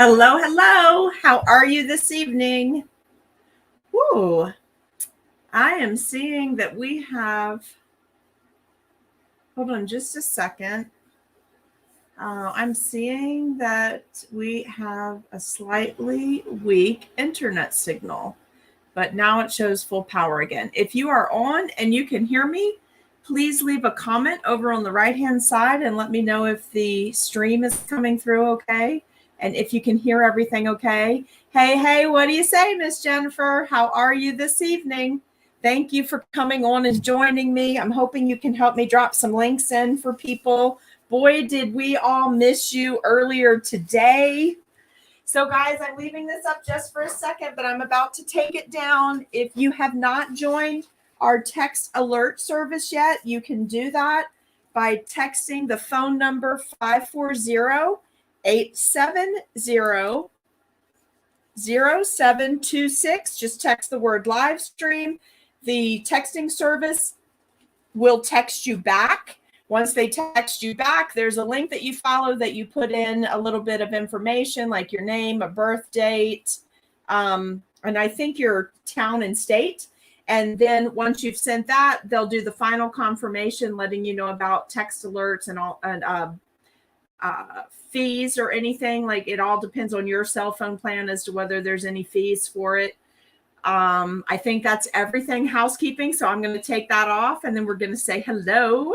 Hello, hello. How are you this evening? Woo. I am seeing that we have, hold on just a second. I'm seeing that we have a slightly weak internet signal, but now it shows full power again. If you are on and you can hear me, please leave a comment over on the right-hand side and let me know if the stream is coming through okay. And if you can hear everything okay. Hey, what do you say, Miss Jennifer? How are you this evening? Thank you for coming on and joining me. I'm hoping you can help me drop some links in for people. Boy, did we all miss you earlier today. So guys, I'm leaving this up just for a second, but I'm about to take it down. If you have not joined our text alert service yet, you can do that by texting the phone number 540-870-0726. Just text the word live stream. The texting service will text you back. Once they text you back, there's a link that you follow that you put in a little bit of information like your name, a birth date, and I think your town and state. And then once you've sent that, they'll do the final confirmation letting you know about text alerts and all fees or anything. Like it all depends on your cell phone plan as to whether there's any fees for it. I think that's everything housekeeping. So I'm going to take that off and then we're going to say hello.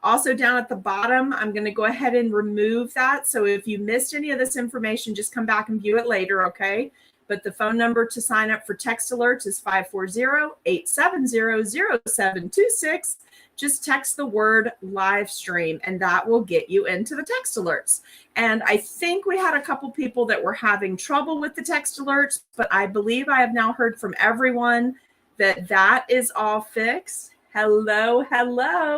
Also down at the bottom, I'm going to go ahead and remove that. So if you missed any of this information, just come back and view it later, okay? But the phone number to sign up for text alerts is 540-870-0726. Just text the word live stream and that will get you into the text alerts. And I think we had a couple people that were having trouble with the text alerts, but I believe I have now heard from everyone that that is all fixed. Hello.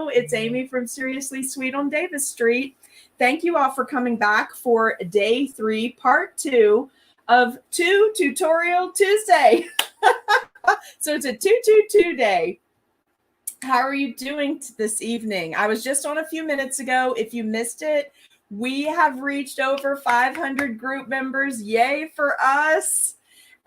It's Amy from Seriously Sweet on Davis Street. Thank you all for coming back for day 3, part 2 of 2 Tutorial Tuesday. So it's a 222 day. How are you doing this evening? I was just on a few minutes ago. If you missed it, we have reached over 500 group members. Yay for us.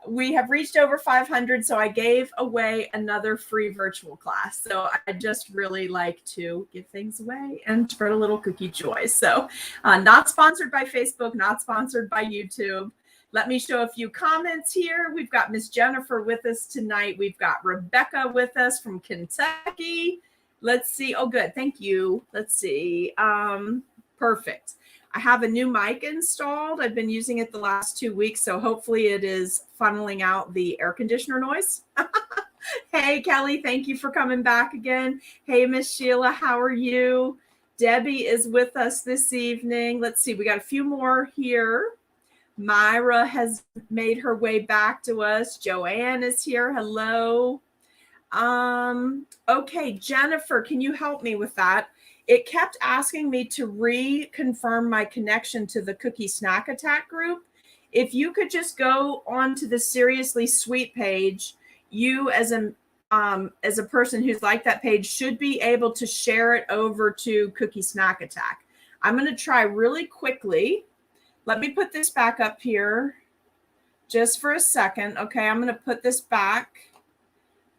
We have reached over 500, so I gave away another free virtual class. So I just really like to give things away and spread a little cookie joy. So not sponsored by Facebook, not sponsored by YouTube. Let me show a few comments here. We've got Miss Jennifer with us tonight. We've got Rebecca with us from Kentucky. Let's see. Oh, good. Thank you. Let's see. Perfect. I have a new mic installed. I've been using it the last 2 weeks, so hopefully it is funneling out the air conditioner noise. Hey, Kelly, thank you for coming back again. Hey, Miss Sheila, how are you? Debbie is with us this evening. Let's see, we got a few more here. Myra has made her way back to us. Joanne is here. Hello. Okay, Jennifer, can you help me with that? It kept asking me to reconfirm my connection to the Cookie Snack Attack group. If you could just go onto the Seriously Sweet page, you as a person who's like that page should be able to share it over to Cookie Snack Attack. I'm going to try really quickly. Let me put this back up here just for a second. Okay, I'm going to put this back.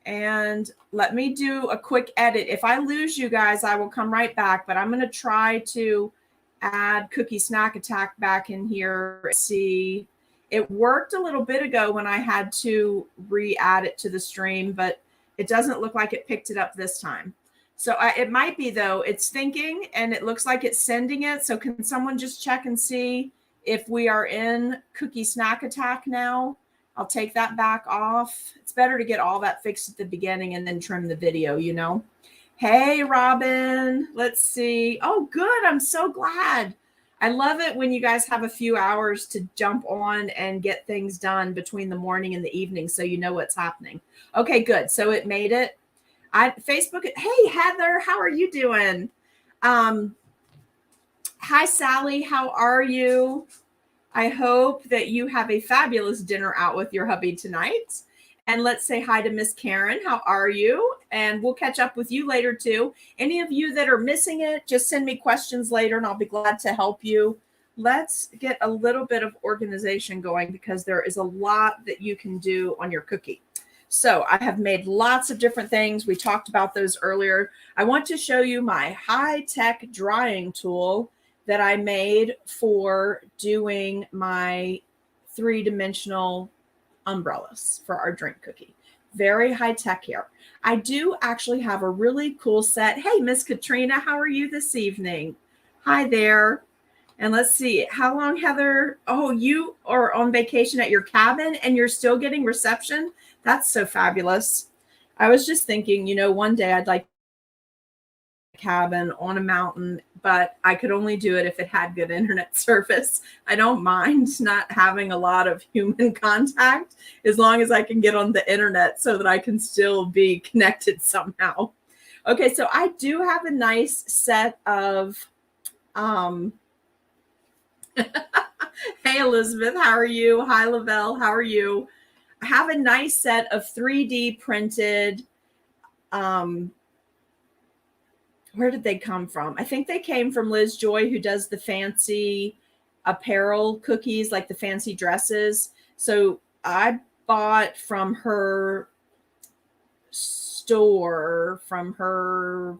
And let me do a quick edit. If I lose you guys, I will come right back. But I'm going to try to add Cookie Snack Attack back in here. See, it worked a little bit ago when I had to re-add it to the stream, but it doesn't look like it picked it up this time. So it might be, though. It's thinking, and it looks like it's sending it. So can someone just check and see if we are in Cookie Snack Attack now? I'll take that back off. It's better to get all that fixed at the beginning and then trim the video, you know. Hey, Robin. Let's see. Oh, good. I'm so glad. I love it when you guys have a few hours to jump on and get things done between the morning and the evening so you know what's happening. Okay, good. So it made it. Facebook. Hey, Heather. How are you doing? Hi, Sally. How are you? I hope that you have a fabulous dinner out with your hubby tonight. And let's say hi to Miss Karen. How are you? And we'll catch up with you later too. Any of you that are missing it, just send me questions later and I'll be glad to help you let's get a little bit of organization going because there is a lot that you can do on your cookie. So I have made lots of different things. We talked about those earlier. I want to show you my high-tech drying tool that I made for doing my 3-dimensional umbrellas for our drink cookie. Very high-tech here. I do actually have a really cool set. Hey, Miss Katrina, how are you this evening? Hi there. And let's see, how long, Heather? Oh, you are on vacation at your cabin and you're still getting reception? That's so fabulous. I was just thinking, you know, one day I'd like a cabin on a mountain, but I could only do it if it had good internet service. I don't mind not having a lot of human contact as long as I can get on the internet so that I can still be connected somehow. Okay, so I do have a nice set of hey, Elizabeth, how are you? Hi, Lavelle, how are you? I have a nice set of 3D printed, where did they come from? I think they came from Liz Joy, who does the fancy apparel cookies, like the fancy dresses. So I bought from her store, from her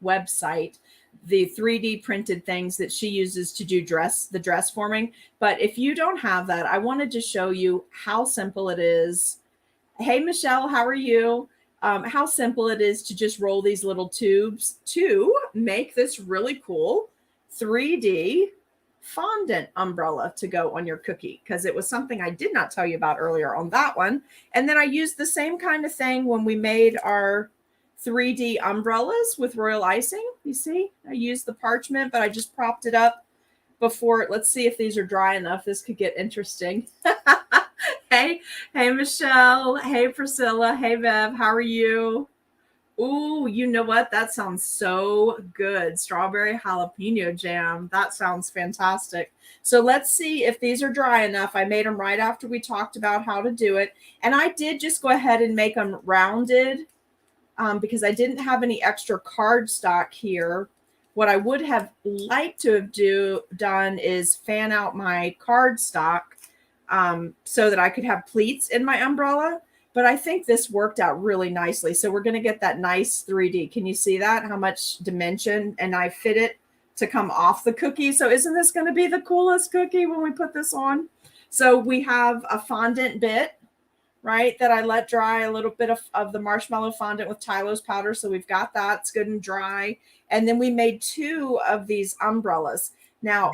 website, the 3D printed things that she uses to do the dress forming. But if you don't have that, I wanted to show you how simple it is. Hey, Michelle, how are you? How simple it is to just roll these little tubes to make this really cool 3D fondant umbrella to go on your cookie, because it was something I did not tell you about earlier on that one. And then I used the same kind of thing when we made our 3D umbrellas with royal icing. You see, I used the parchment, but I just propped it up before. Let's see if these are dry enough. This could get interesting. Hey, Michelle. Hey, Priscilla. Hey, Bev. How are you? Ooh, you know what? That sounds so good. Strawberry jalapeno jam. That sounds fantastic. So let's see if these are dry enough. I made them right after we talked about how to do it. And I did just go ahead and make them rounded. Because I didn't have any extra cardstock here. What I would have liked to have done is fan out my cardstock so that I could have pleats in my umbrella. But I think this worked out really nicely. So we're going to get that nice 3D. Can you see that? How much dimension? And I fit it to come off the cookie. So isn't this going to be the coolest cookie when we put this on? So we have a fondant bit, right, that I let dry, a little bit of the marshmallow fondant with Tylo's powder. So we've got that. It's good and dry. And then we made 2 of these umbrellas. Now,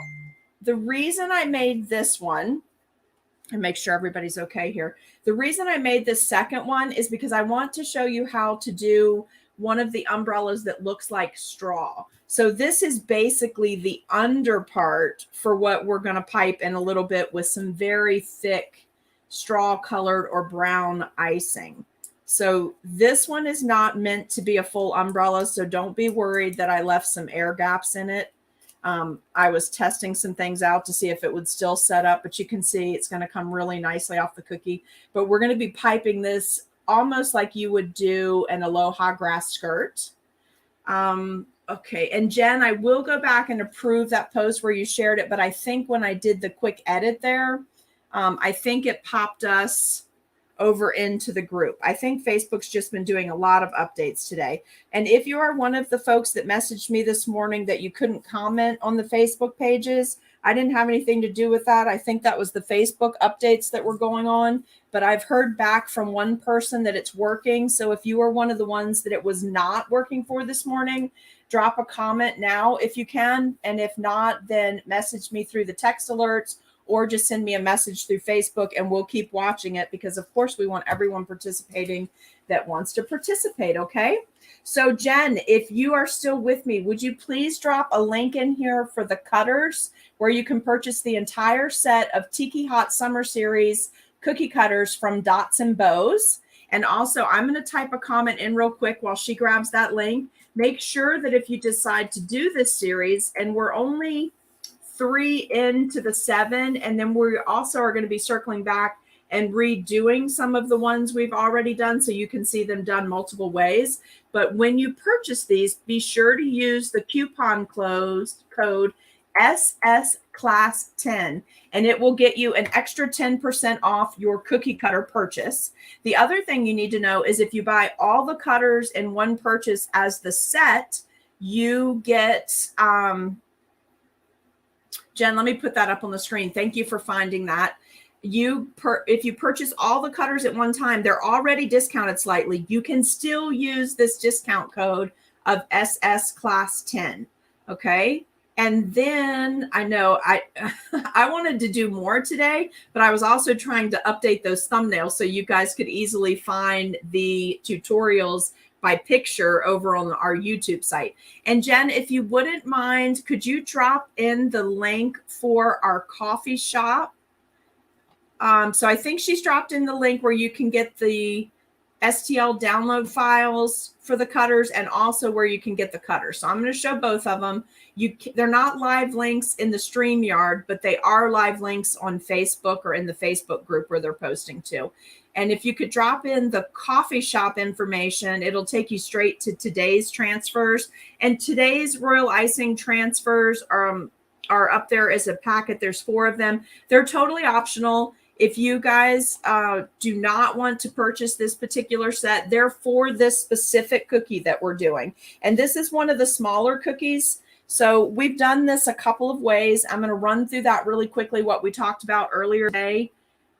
the reason I made this one, and make sure everybody's okay here. The reason I made this second one is because I want to show you how to do one of the umbrellas that looks like straw. So this is basically the under part for what we're going to pipe in a little bit with some very thick straw colored or brown icing. So this one is not meant to be a full umbrella, so don't be worried that I left some air gaps in it. I was testing some things out to see if it would still set up, but you can see it's going to come really nicely off the cookie. But we're going to be piping this almost like you would do an aloha grass skirt. Okay, and Jen, I will go back and approve that post where you shared it, but I think when I did the quick edit there, I think it popped us over into the group. I think Facebook's just been doing a lot of updates today. And if you are one of the folks that messaged me this morning that you couldn't comment on the Facebook pages, I didn't have anything to do with that. I think that was the Facebook updates that were going on, but I've heard back from one person that it's working. So if you are one of the ones that it was not working for this morning, drop a comment now if you can. And if not, then message me through the text alerts or just send me a message through Facebook and we'll keep watching it because of course we want everyone participating that wants to participate. Okay. So Jen, if you are still with me, would you please drop a link in here for the cutters where you can purchase the entire set of Tiki Hot Summer Series cookie cutters from Dots and Bows. And also I'm going to type a comment in real quick while she grabs that link. Make sure that if you decide to do this series, and we're only 3 into the 7, and then we also are going to be circling back and redoing some of the ones we've already done so you can see them done multiple ways. But when you purchase these, be sure to use the coupon code SS Class 10, and it will get you an extra 10% off your cookie cutter purchase. The other thing you need to know is if you buy all the cutters in one purchase as the set, you get, Jen, let me put that up on the screen. Thank you for finding that. If you purchase all the cutters at one time, they're already discounted slightly. You can still use this discount code of SS Class 10. Okay. And then I know I wanted to do more today, but I was also trying to update those thumbnails so you guys could easily find the tutorials by picture over on our YouTube site. And Jen, if you wouldn't mind, could you drop in the link for our coffee shop? So I think she's dropped in the link where you can get the STL download files for the cutters and also where you can get the cutters. So I'm going to show both of them. They're not live links in the StreamYard, but they are live links on Facebook or in the Facebook group where they're posting to. And if you could drop in the coffee shop information, it'll take you straight to today's transfers. And today's Royal Icing transfers are up there as a packet. There's 4 of them. They're totally optional. If you guys do not want to purchase this particular set, they're for this specific cookie that we're doing. And this is one of the smaller cookies. So we've done this a couple of ways. I'm going to run through that really quickly, what we talked about earlier today.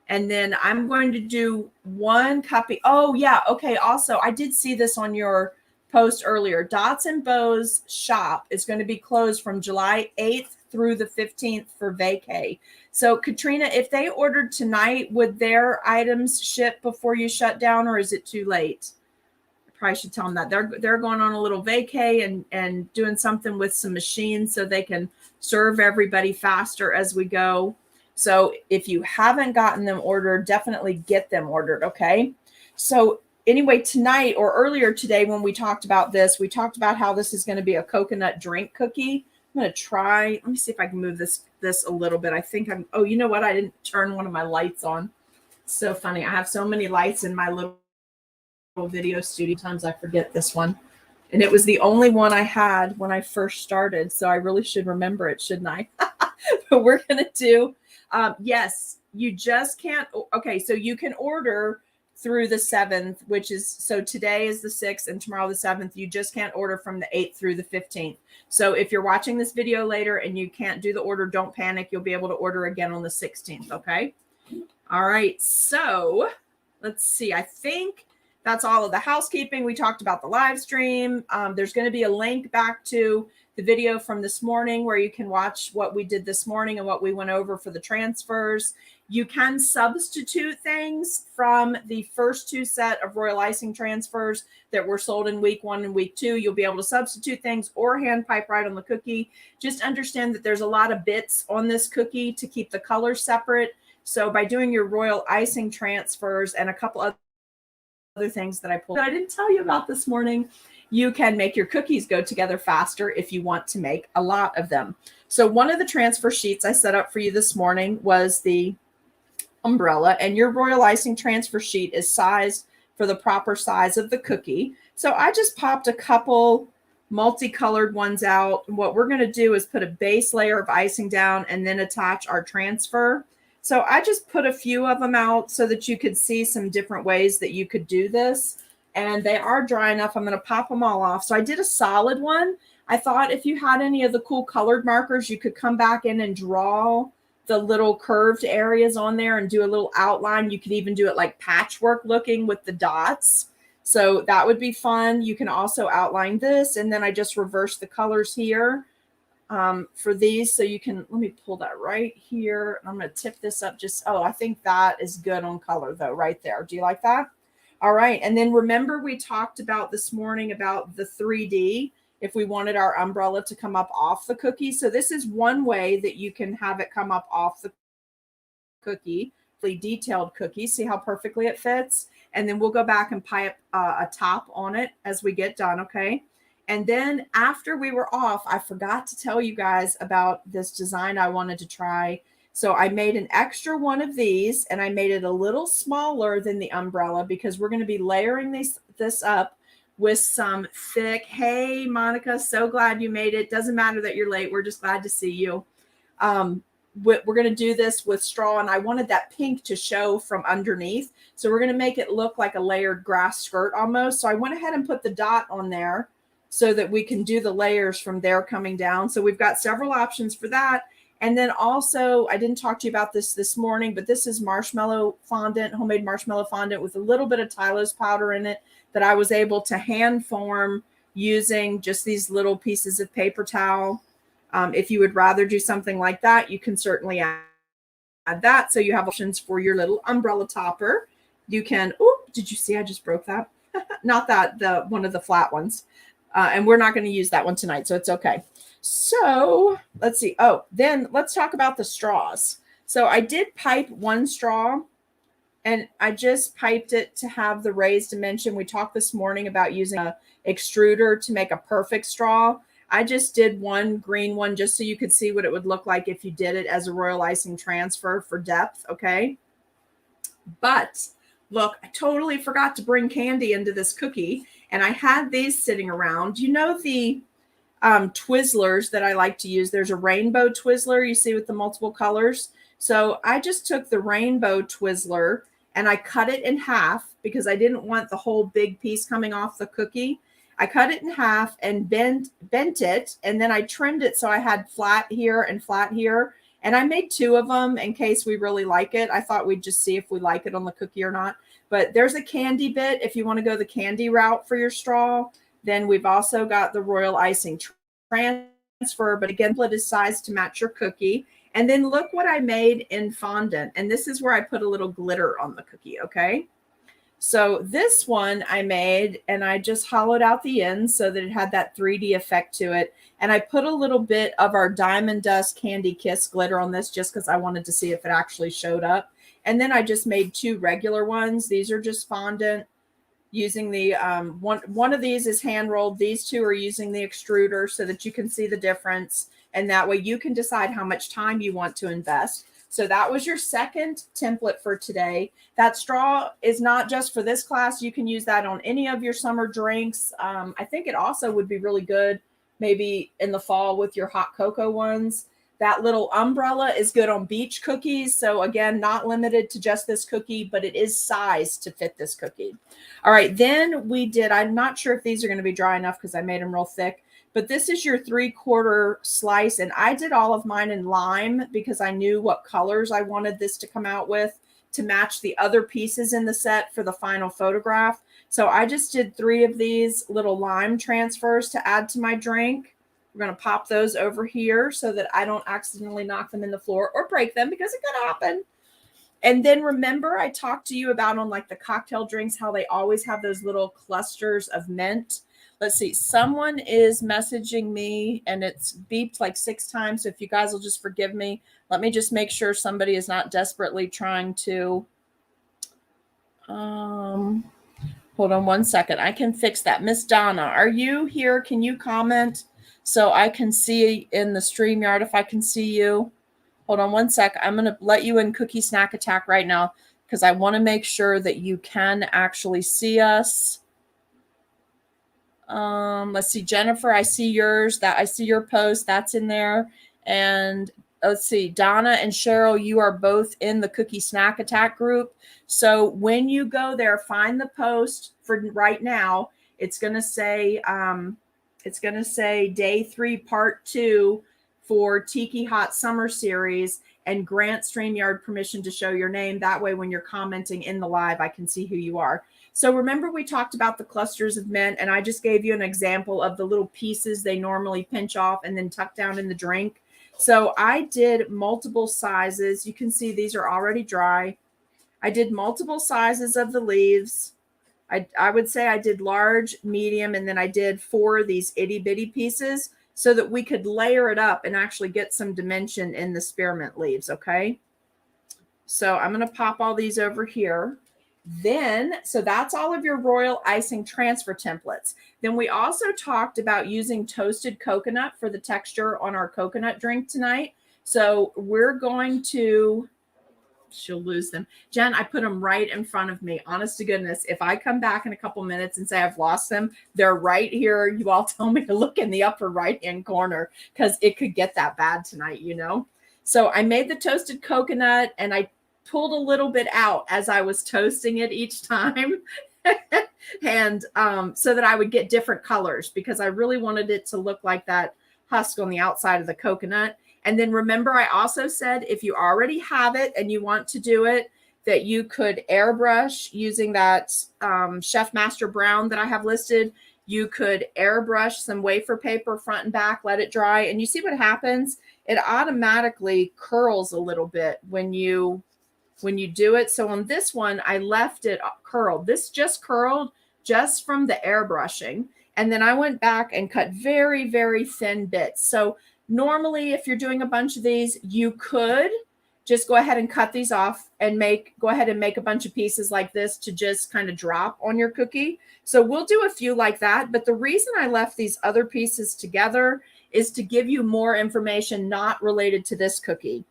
And then I'm going to do one copy. Oh, yeah. Okay. Also, I did see this on your post earlier. Dots and Bows shop is going to be closed from July 8th through the 15th for vacay. So Katrina, if they ordered tonight, would their items ship before you shut down, or is it too late? I probably should tell them that they're going on a little vacay and doing something with some machines so they can serve everybody faster as we go. So if you haven't gotten them ordered, definitely get them ordered. Okay. So anyway, tonight or earlier today, when we talked about this, we talked about how this is going to be a coconut drink cookie. I'm going to try, let me see if I can move this a little bit. I think oh, you know what? I didn't turn one of my lights on. It's so funny. I have so many lights in my little video studio. Sometimes I forget this one. And it was the only one I had when I first started. So I really should remember it, shouldn't I? But we're going to do, yes, you just can't. Okay. So you can order through the 7th, which is, so today is the 6th and tomorrow the 7th. You just can't order from the 8th through the 15th. So if you're watching this video later and you can't do the order, don't panic. You'll be able to order again on the 16th. Okay. All right. So let's see. I think that's all of the housekeeping. We talked about the live stream. There's going to be a link back to the video from this morning where you can watch what we did this morning and what we went over for the transfers. You can substitute things from the first 2 set of Royal Icing transfers that were sold in week 1 and week 2. You'll be able to substitute things or hand pipe right on the cookie. Just understand that there's a lot of bits on this cookie to keep the colors separate. So by doing your Royal Icing transfers and a couple other things that I pulled that I didn't tell you about this morning, you can make your cookies go together faster if you want to make a lot of them. So one of the transfer sheets I set up for you this morning was the umbrella, and your Royal Icing transfer sheet is sized for the proper size of the cookie. So I just popped a couple multicolored ones out. What we're going to do is put a base layer of icing down and then attach our transfer. So I just put a few of them out so that you could see some different ways that you could do this. And they are dry enough. I'm going to pop them all off. So I did a solid one. I thought if you had any of the cool colored markers, you could come back in and draw the little curved areas on there and do a little outline. You could even do it like patchwork looking with the dots. So that would be fun. You can also outline this. And then I just reverse the colors here for these. So you can, let me pull that right here. I'm going to tip this up I think that is good on color though, right there. Do you like that? All right. And then remember we talked about this morning about the 3D, if we wanted our umbrella to come up off the cookie. So this is one way that you can have it come up off the cookie, really detailed cookie. See how perfectly it fits? And then we'll go back and pipe a top on it as we get done. Okay. And then after we were off, I forgot to tell you guys about this design I wanted to try. So I made an extra one of these and I made it a little smaller than the umbrella because we're going to be layering this up with some thick, hey, Monica, so glad you made it. Doesn't matter that you're late. We're just glad to see you. We're going to do this with straw, and I wanted that pink to show from underneath. So we're going to make it look like a layered grass skirt almost. So I went ahead and put the dot on there so that we can do the layers from there coming down. So we've got several options for that. And then also, I didn't talk to you about this morning, but this is marshmallow fondant, homemade marshmallow fondant with a little bit of Tylose powder in it that I was able to hand form using just these little pieces of paper towel. If you would rather do something like that, you can certainly add that. So you have options for your little umbrella topper. You can, oh, did you see I just broke that? Not that, the one of the flat ones. And we're not going to use that one tonight, so it's okay. So let's see. Oh, then let's talk about the straws. So I did pipe one straw, and I just piped it to have the raised dimension. We talked this morning about using an extruder to make a perfect straw. I just did one green one just so you could see what it would look like if you did it as a royal icing transfer for depth, okay? But look, I totally forgot to bring candy into this cookie, and I had these sitting around. You know the Twizzlers that I like to use? There's a rainbow Twizzler you see with the multiple colors. So I just took the rainbow Twizzler and I cut it in half because I didn't want the whole big piece coming off the cookie. I cut it in half and bent it, and then I trimmed it so I had flat here and flat here. And I made two of them in case we really like it. I thought we'd just see if we like it on the cookie or not. But there's a candy bit if you want to go the candy route for your straw. Then we've also got the royal icing transfer, but again, split is sized to match your cookie. And then look what I made in fondant. And this is where I put a little glitter on the cookie, okay? So this one I made, and I just hollowed out the ends so that it had that 3D effect to it. And I put a little bit of our Diamond Dust Candy Kiss glitter on this just because I wanted to see if it actually showed up. And then I just made two regular ones. These are just fondant using the, one of these is hand rolled. These two are using the extruder so that you can see the difference. And that way you can decide how much time you want to invest. So that was your second template for today. That straw is not just for this class. You can use that on any of your summer drinks. I think it also would be really good maybe in the fall with your hot cocoa ones. That little umbrella is good on beach cookies. So again, not limited to just this cookie, but it is sized to fit this cookie. All right, then we did, I'm not sure if these are going to be dry enough because I made them real thick. But this is your 3/4 slice, and I did all of mine in lime because I knew what colors I wanted this to come out with to match the other pieces in the set for the final photograph. So I just did 3 of these little lime transfers to add to my drink. We're going to pop those over here so that I don't accidentally knock them in the floor or break them because it could happen. And then remember, I talked to you about on like the cocktail drinks, how they always have those little clusters of mint. Let's see, someone is messaging me and it's beeped like 6 times. So if you guys will just forgive me, let me just make sure somebody is not desperately trying to, hold on one second. I can fix that. Miss Donna, are you here? Can you comment so I can see in the StreamYard if I can see you? Hold on one sec. I'm going to let you in Cookie Snack Attack right now because I want to make sure that you can actually see us. Let's see, Jennifer, I see yours. That I see your post. That's in there. And let's see, Donna and Cheryl, you are both in the Cookie Snack Attack group. So when you go there, find the post for right now. It's going to say day 3, part 2 for Tiki Hot Summer Series, and grant StreamYard permission to show your name. That way, when you're commenting in the live, I can see who you are. So remember we talked about the clusters of mint, and I just gave you an example of the little pieces they normally pinch off and then tuck down in the drink. So I did multiple sizes. You can see these are already dry. I did multiple sizes of the leaves. I would say I did large, medium, and then I did 4 of these itty bitty pieces so that we could layer it up and actually get some dimension in the spearmint leaves, okay? So I'm going to pop all these over here. Then, so that's all of your royal icing transfer templates. Then we also talked about using toasted coconut for the texture on our coconut drink tonight. So we're going to she'll lose them. Jen, I put them right in front of me. Honest to goodness, if I come back in a couple minutes and say I've lost them, they're right here. You all tell me to look in the upper right-hand corner because it could get that bad tonight, you know? So I made the toasted coconut and I pulled a little bit out as I was toasting it each time. And so that I would get different colors because I really wanted it to look like that husk on the outside of the coconut. And then remember, I also said if you already have it and you want to do it, that you could airbrush using that Chef Master Brown that I have listed. You could airbrush some wafer paper front and back, let it dry. And you see what happens? It automatically curls a little bit when you do it. So on this one, I left it curled. This just curled just from the airbrushing. And then I went back and cut very, very thin bits. So normally, if you're doing a bunch of these, you could just go ahead and cut these off and go ahead and make a bunch of pieces like this to just kind of drop on your cookie. So we'll do a few like that. But the reason I left these other pieces together is to give you more information not related to this cookie.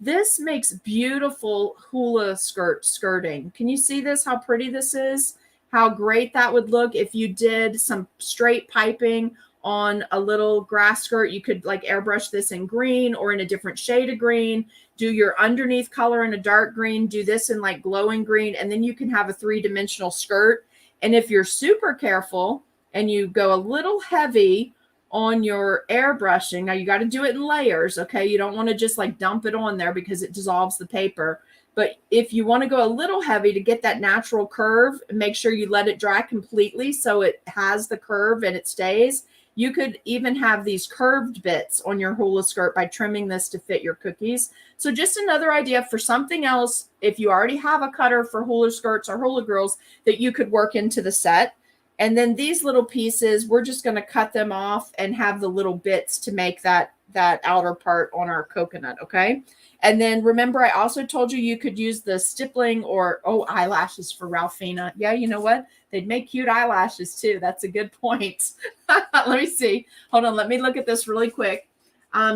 This makes beautiful hula skirting. Can you see this? How pretty this is? How great that would look if you did some straight piping on a little grass skirt. You could like airbrush this in green or in a different shade of green. Do your underneath color in a dark green. Do this in like glowing green. And then you can have a 3-dimensional skirt. And if you're super careful and you go a little heavy on your airbrushing, now you got to do it in layers, okay? You don't want to just like dump it on there because it dissolves the paper. But if you want to go a little heavy to get that natural curve, make sure you let it dry completely so it has the curve and it stays. You could even have these curved bits on your hula skirt by trimming this to fit your cookies. So just another idea for something else, if you already have a cutter for hula skirts or hula girls, that you could work into the set. And then these little pieces, we're just going to cut them off and have the little bits to make that outer part on our coconut, okay? And then remember, I also told you could use the stippling or, eyelashes for Ralphina. Yeah, you know what? They'd make cute eyelashes too. That's a good point. Let me see. Hold on. Let me look at this really quick.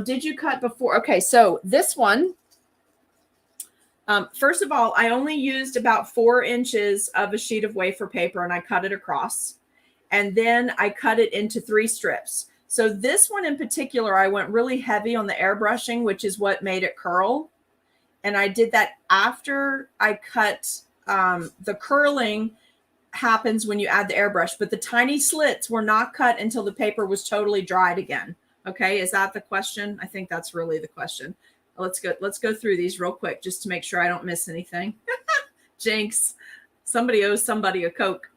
Did you cut before? Okay, so this one, first of all, I only used about 4 inches of a sheet of wafer paper and I cut it across. And then I cut it into 3 strips. So this one in particular, I went really heavy on the airbrushing, which is what made it curl. And I did that after I cut. The curling happens when you add the airbrush, but the tiny slits were not cut until the paper was totally dried again. Okay, is that the question? I think that's really the question. Let's go through these real quick just to make sure I don't miss anything. Jinx, somebody owes somebody a Coke.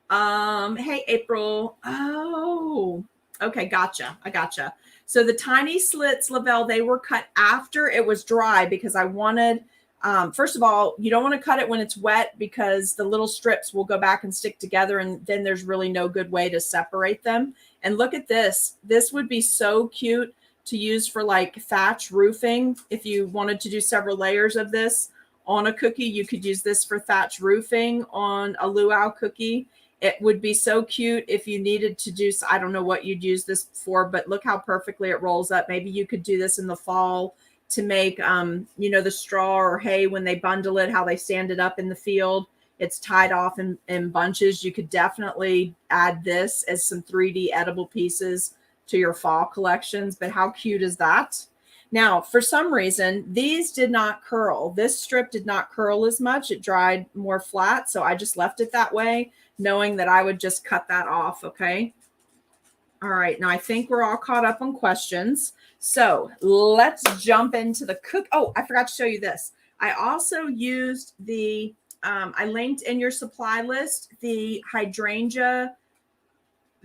Hey, April. Oh, okay, gotcha. I gotcha. So the tiny slits, Lavelle, they were cut after it was dry because I wanted, first of all, you don't want to cut it when it's wet because the little strips will go back and stick together and then there's really no good way to separate them. And look at this. This would be so cute to use for like thatch roofing. If you wanted to do several layers of this on a cookie, you could use this for thatch roofing on a luau cookie. It would be so cute if you needed to do, I don't know what you'd use this for, but look how perfectly it rolls up. Maybe you could do this in the fall to make, the straw or hay when they bundle it, how they stand it up in the field. It's tied off in bunches. You could definitely add this as some 3D edible pieces to your fall collections. But how cute is that? Now, for some reason, these did not curl. This strip did not curl as much. It dried more flat. So I just left it that way, knowing that I would just cut that off, okay? All right, now I think we're all caught up on questions. So let's jump into the cook. Oh, I forgot to show you this. I also used the, I linked in your supply list, the hydrangea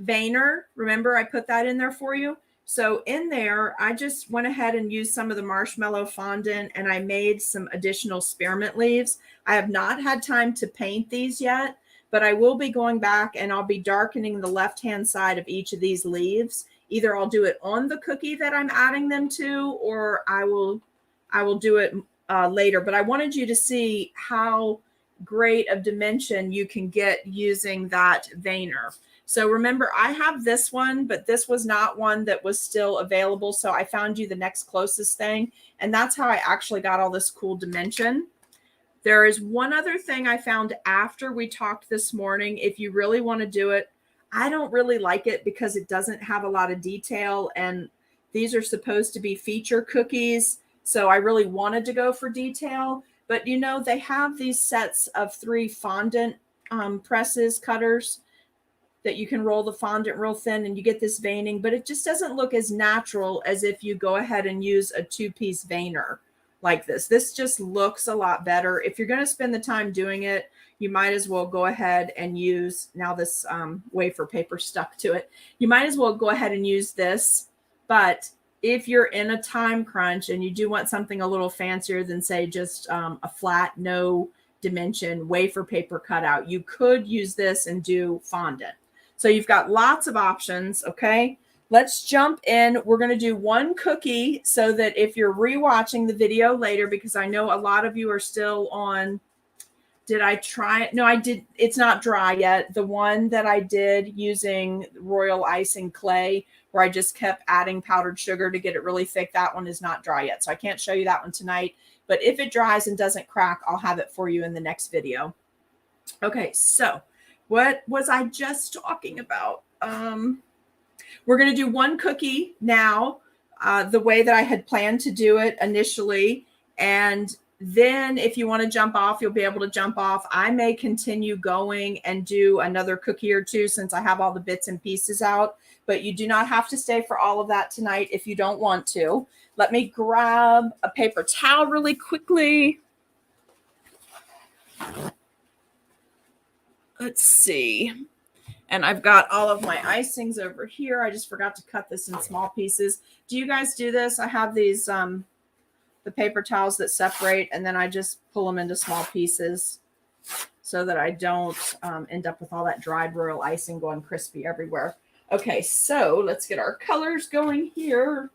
veiner. Remember, I put that in there for you. So in there, I just went ahead and used some of the marshmallow fondant and I made some additional spearmint leaves. I have not had time to paint these yet, but I will be going back and I'll be darkening the left-hand side of each of these leaves. Either I'll do it on the cookie that I'm adding them to, or I will do it later. But I wanted you to see how great of dimension you can get using that veiner. So remember, I have this one, but this was not one that was still available. So I found you the next closest thing. And that's how I actually got all this cool dimension. There is one other thing I found after we talked this morning. If you really want to do it, I don't really like it because it doesn't have a lot of detail, and these are supposed to be feature cookies. So I really wanted to go for detail, but you know, they have these sets of 3 fondant presses, cutters, that you can roll the fondant real thin and you get this veining, but it just doesn't look as natural as if you go ahead and use a 2-piece veiner like this. This just looks a lot better. If you're going to spend the time doing it, you might as well go ahead and use, now this wafer paper stuck to it. You might as well go ahead and use this. But if you're in a time crunch and you do want something a little fancier than say just a flat, no dimension wafer paper cutout, you could use this and do fondant. So you've got lots of options, okay? Let's jump in. We're going to do 1 cookie so that if you're rewatching the video later, because I know a lot of you are still on, did I try it? No, I did. It's not dry yet. The one that I did using royal icing clay, where I just kept adding powdered sugar to get it really thick, that one is not dry yet. So I can't show you that one tonight. But if it dries and doesn't crack, I'll have it for you in the next video. Okay, so what was I just talking about? We're going to do 1 cookie now, the way that I had planned to do it initially. And then if you want to jump off, you'll be able to jump off. I may continue going and do another cookie or 2 since I have all the bits and pieces out. But you do not have to stay for all of that tonight if you don't want to. Let me grab a paper towel really quickly. Let's see. And I've got all of my icings over here. I just forgot to cut this in small pieces. Do you guys do this? I have these, the paper towels that separate, and then I just pull them into small pieces so that I don't end up with all that dried royal icing going crispy everywhere. Okay, so let's get our colors going here.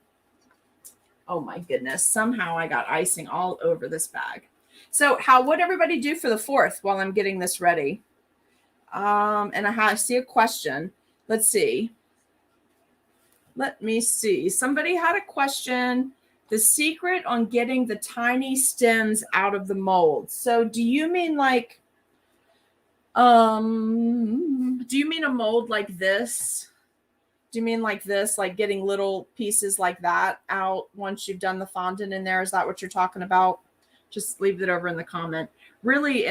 Oh my goodness. Somehow I got icing all over this bag. So how would everybody do for the 4th while I'm getting this ready? And I see a question. Let's see. Let me see. Somebody had a question. The secret on getting the tiny stems out of the mold. So do you mean like, do you mean a mold like this? Do you mean like this, like getting little pieces like that out once you've done the fondant in there? Is that what you're talking about? Just leave it over in the comment. Really,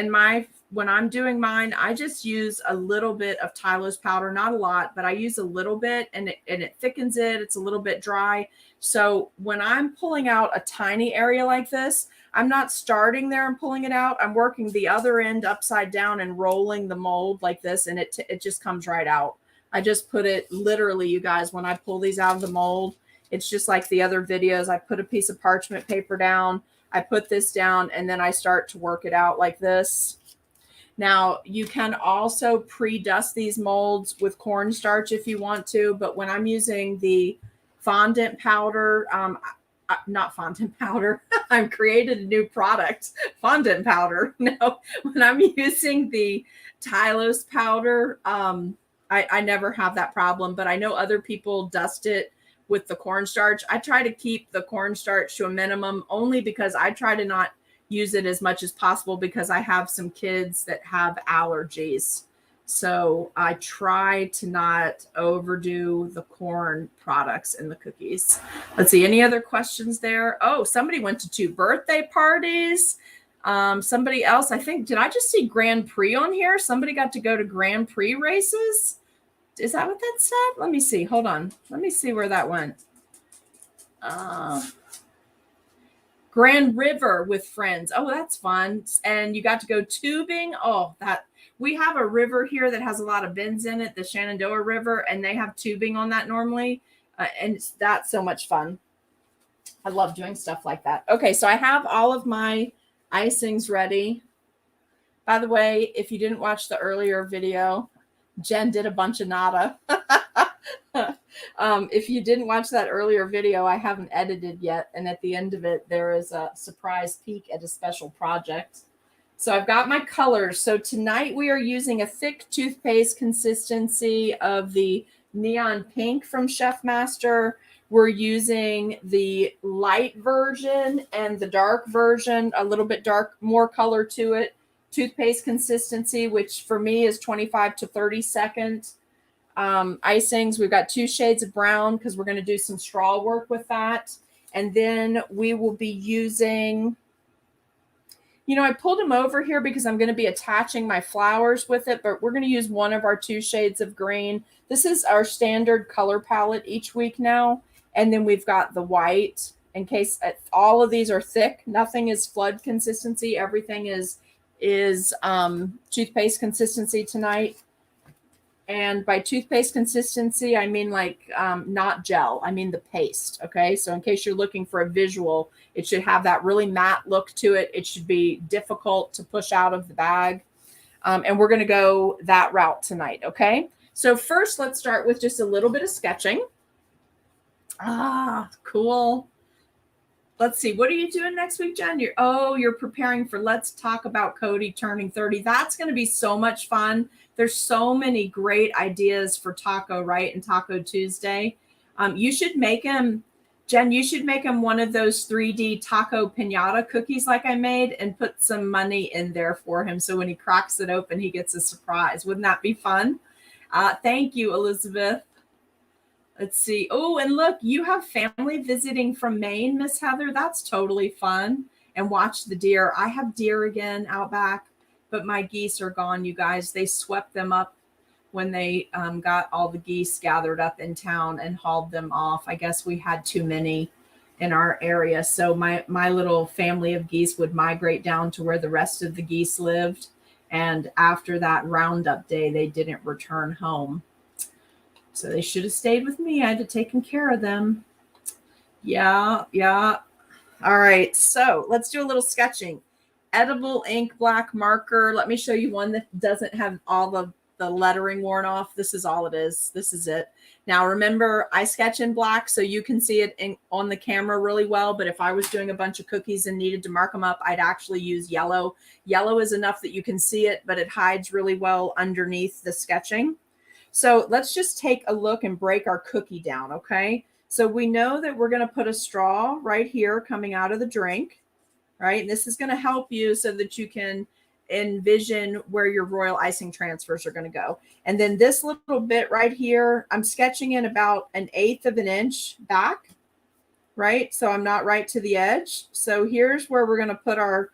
when I'm doing mine, I just use a little bit of Tylose powder, not a lot, but I use a little bit, and it thickens it. It's a little bit dry. So when I'm pulling out a tiny area like this, I'm not starting there and pulling it out. I'm working the other end upside down and rolling the mold like this, and it just comes right out. I just put it literally, you guys, when I pull these out of the mold, it's just like the other videos. I put a piece of parchment paper down, I put this down, and then I start to work it out like this. Now, you can also pre-dust these molds with cornstarch if you want to, but when I'm using the fondant powder, not fondant powder, I've created a new product, fondant powder. No, when I'm using the Tylose powder, I never have that problem, but I know other people dust it with the cornstarch. I try to keep the cornstarch to a minimum only because I try to not use it as much as possible because I have some kids that have allergies. So I try to not overdo the corn products in the cookies. Let's see, any other questions there? Oh, somebody went to 2 birthday parties. Somebody else, I think, did I just see Grand Prix on here? Somebody got to go to Grand Prix races. Is that what that said? Let me see. Hold on. Let me see where that went. Grand River with friends. Oh, that's fun. And you got to go tubing. Oh, we have a river here that has a lot of bends in it, the Shenandoah River, and they have tubing on that normally. And that's so much fun. I love doing stuff like that. Okay, so I have all of my icings ready. By the way, if you didn't watch the earlier video, Jen did a bunch of nada. If you didn't watch that earlier video, I haven't edited yet. And at the end of it, there is a surprise peek at a special project. So I've got my colors. So tonight we are using a thick toothpaste consistency of the neon pink from Chef Master. We're using the light version and the dark version, a little bit dark, more color to it. Toothpaste consistency, which for me is 25 to 30 seconds. Icings, we've got 2 shades of brown because we're going to do some straw work with that. And then we will be using, you know, I pulled them over here because I'm going to be attaching my flowers with it, but we're going to use one of our 2 shades of green. This is our standard color palette each week now. And then we've got the white in case all of these are thick. Nothing is flood consistency. Everything is toothpaste consistency tonight. And by toothpaste consistency, I mean like not gel. I mean the paste. Okay. So in case you're looking for a visual, it should have that really matte look to it. It should be difficult to push out of the bag. And we're going to go that route tonight. Okay. So first, let's start with just a little bit of sketching. Ah, cool. Let's see. What are you doing next week, Jen? You're preparing for Let's Talk About Cody turning 30. That's going to be so much fun. There's so many great ideas for taco, right? And Taco Tuesday. You should make him, Jen, you should make him one of those 3D taco piñata cookies like I made and put some money in there for him. So when he cracks it open, he gets a surprise. Wouldn't that be fun? Thank you, Elizabeth. Let's see. Oh, and look, you have family visiting from Maine, Miss Heather. That's totally fun. And watch the deer. I have deer again out back, but my geese are gone, you guys. They swept them up when they got all the geese gathered up in town and hauled them off. I guess we had too many in our area. So my little family of geese would migrate down to where the rest of the geese lived. And after that roundup day, they didn't return home. So they should have stayed with me. I had to take care of them. Yeah. All right. So let's do a little sketching. Edible ink black marker. Let me show you one that doesn't have all of the lettering worn off. This is all it is. This is it. Now, remember, I sketch in black so you can see it on the camera really well. But if I was doing a bunch of cookies and needed to mark them up, I'd actually use yellow. Yellow is enough that you can see it, but it hides really well underneath the sketching. So let's just take a look and break our cookie down, okay? So we know that we're going to put a straw right here coming out of the drink, right? And this is going to help you so that you can envision where your royal icing transfers are going to go. And then this little bit right here, I'm sketching in about 1/8 of an inch back, right? So I'm not right to the edge. So here's where we're going to put our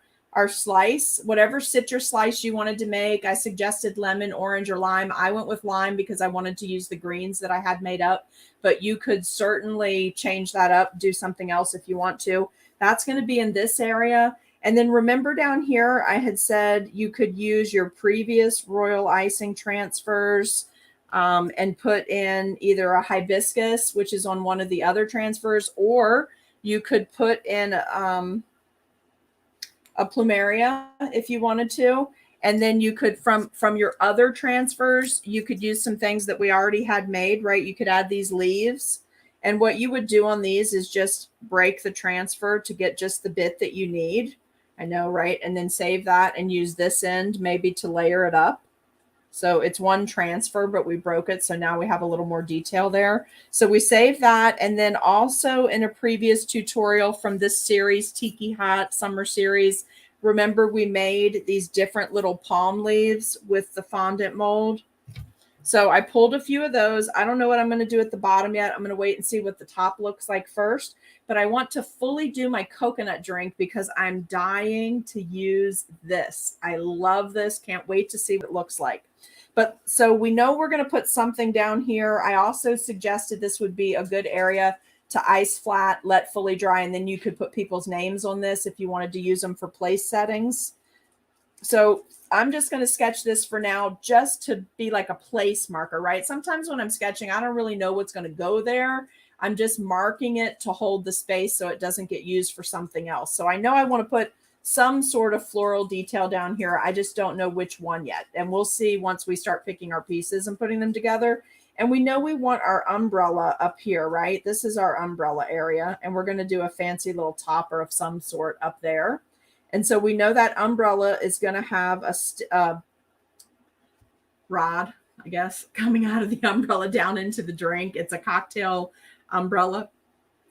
slice, whatever citrus slice you wanted to make. I suggested lemon, orange, or lime. I went with lime because I wanted to use the greens that I had made up, but you could certainly change that up, do something else if you want to. That's going to be in this area. And then remember down here, I had said you could use your previous royal icing transfers and put in either a hibiscus, which is on one of the other transfers, or you could put in a plumeria if you wanted to. And then you could, from your other transfers, you could use some things that we already had made, right? You could add these leaves. And what you would do on these is just break the transfer to get just the bit that you need. I know, right? And then save that and use this end maybe to layer it up. So it's one transfer, but we broke it. So now we have a little more detail there. So we save that. And then also in a previous tutorial from this series, Tiki Hot Summer Series, remember we made these different little palm leaves with the fondant mold. So I pulled a few of those. I don't know what I'm going to do at the bottom yet. I'm going to wait and see what the top looks like first. But I want to fully do my coconut drink because I'm dying to use this. I love this. Can't wait to see what it looks like. But so we know we're going to put something down here. I also suggested this would be a good area to ice flat, let fully dry, and then you could put people's names on this if you wanted to use them for place settings. So I'm just going to sketch this for now just to be like a place marker, right? Sometimes when I'm sketching, I don't really know what's going to go there. I'm just marking it to hold the space so it doesn't get used for something else. So I know I want to put some sort of floral detail down here. I just don't know which one yet. And we'll see once we start picking our pieces and putting them together. And we know we want our umbrella up here, right? This is our umbrella area. And we're going to do a fancy little topper of some sort up there. And so we know that umbrella is going to have a rod, I guess, coming out of the umbrella down into the drink. It's a cocktail umbrella.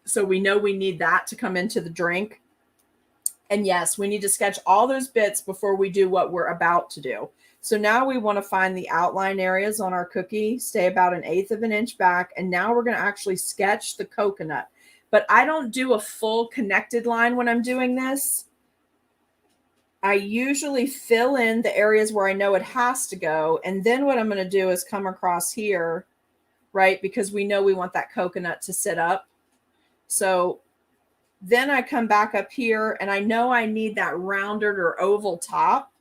So we know we need that to come into the drink. And yes, we need to sketch all those bits before we do what we're about to do. So now we want to find the outline areas on our cookie, stay about 1/8 of an inch back. And now we're going to actually sketch the coconut. But I don't do a full connected line when I'm doing this. I usually fill in the areas where I know it has to go. And then what I'm going to do is come across here, right? Because we know we want that coconut to sit up. So then I come back up here and I know I need that rounded or oval top.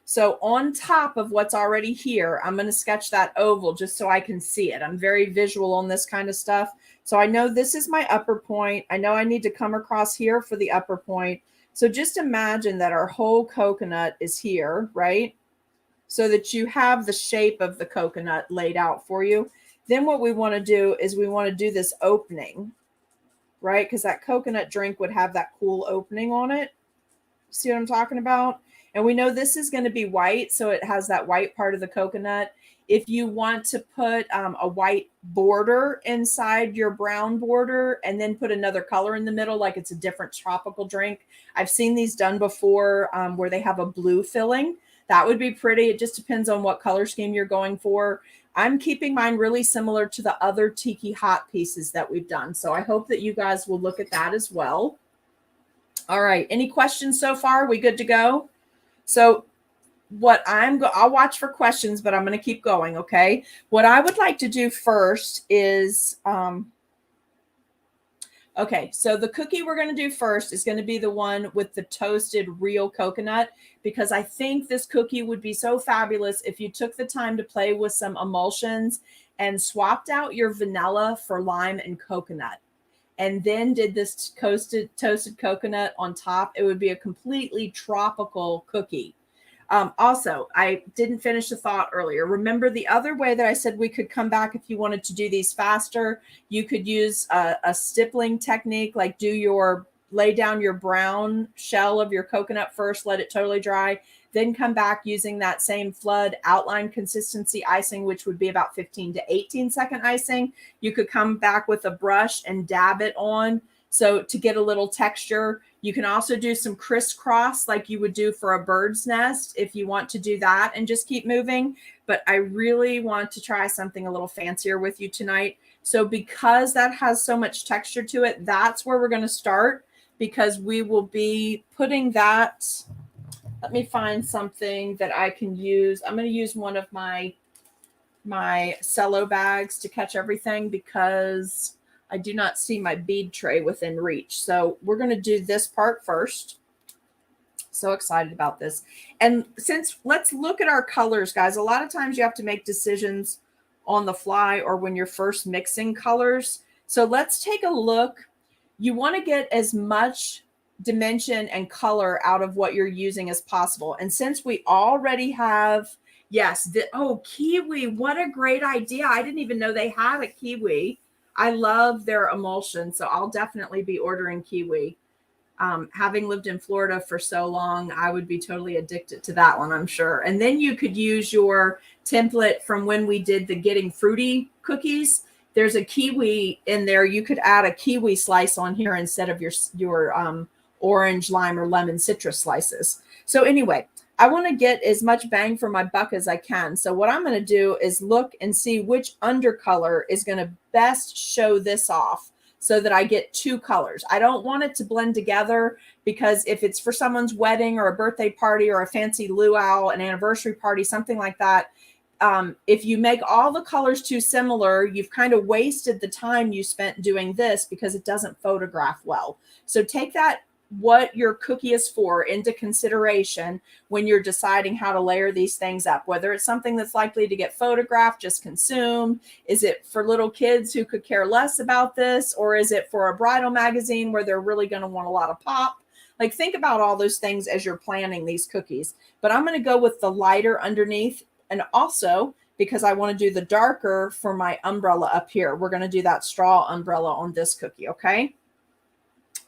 So on top of what's already here, I'm going to sketch that oval just so I can see it. I'm very visual on this kind of stuff. So I know this is my upper point. I know I need to come across here for the upper point. So just imagine that our whole coconut is here, right? So that you have the shape of the coconut laid out for you. Then what we want to do is we want to do this opening, right? Because that coconut drink would have that cool opening on it. See what I'm talking about? And we know this is going to be white, so it has that white part of the coconut. If you want to put a white border inside your brown border and then put another color in the middle, like it's a different tropical drink. I've seen these done before where they have a blue filling. That would be pretty. It just depends on what color scheme you're going for. I'm keeping mine really similar to the other Tiki hot pieces that we've done. So I hope that you guys will look at that as well. All right. Any questions so far? We good to go? So what I'll watch for questions, but I'm going to keep going. Okay. What I would like to do first is, okay. So the cookie we're going to do first is going to be the one with the toasted real coconut, because I think this cookie would be so fabulous if you took the time to play with some emulsions and swapped out your vanilla for lime and coconut, and then did this toasted coconut on top. It would be a completely tropical cookie. Also, I didn't finish the thought earlier. Remember the other way that I said we could come back if you wanted to do these faster? You could use a stippling technique, like lay down your brown shell of your coconut first, let it totally dry, then come back using that same flood outline consistency icing, which would be about 15 to 18 second icing. You could come back with a brush and dab it on. So to get a little texture, you can also do some crisscross like you would do for a bird's nest if you want to do that and just keep moving. But I really want to try something a little fancier with you tonight. So because that has so much texture to it, that's where we're going to start, because we will be putting that. Let me find something that I can use. I'm going to use one of my cello bags to catch everything, because I do not see my bead tray within reach. So we're going to do this part first. So excited about this. And let's look at our colors, guys. A lot of times you have to make decisions on the fly or when you're first mixing colors. So let's take a look. You want to get as much dimension and color out of what you're using as possible. And since we already have, yes, kiwi, what a great idea. I didn't even know they had a kiwi. I love their emulsion, so I'll definitely be ordering kiwi. Having lived in Florida for so long, I would be totally addicted to that one, I'm sure. And then you could use your template from when we did the Getting Fruity cookies. There's a kiwi in there. You could add a kiwi slice on here instead of your orange, lime, or lemon citrus slices. So anyway, I want to get as much bang for my buck as I can. So what I'm going to do is look and see which undercolor is going to best show this off so that I get two colors. I don't want it to blend together, because if it's for someone's wedding or a birthday party or a fancy luau, an anniversary party, something like that, if you make all the colors too similar, you've kind of wasted the time you spent doing this, because it doesn't photograph well. So take that, what your cookie is for, into consideration when you're deciding how to layer these things up, whether it's something that's likely to get photographed, just consumed. Is it for little kids who could care less about this? Or is it for a bridal magazine where they're really going to want a lot of pop? Like, think about all those things as you're planning these cookies. But I'm going to go with the lighter underneath. And also, because I want to do the darker for my umbrella up here, we're going to do that straw umbrella on this cookie. Okay.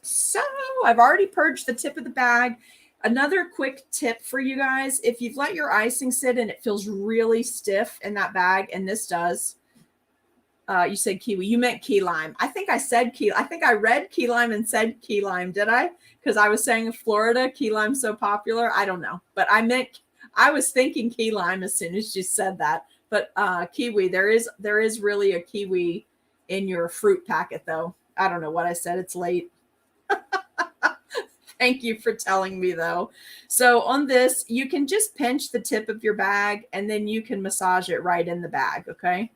So I've already purged the tip of the bag. Another quick tip for you guys: if you've let your icing sit and it feels really stiff in that bag, and this does, You said kiwi. You meant key lime. I think I said key. I think I read key lime and said key lime. Did I? Because I was saying Florida, key lime's so popular. I don't know. But I was thinking key lime as soon as you said that. But kiwi, there is really a kiwi in your fruit packet, though. I don't know what I said. It's late. Thank you for telling me, though. So on this, you can just pinch the tip of your bag, and then you can massage it right in the bag, okay?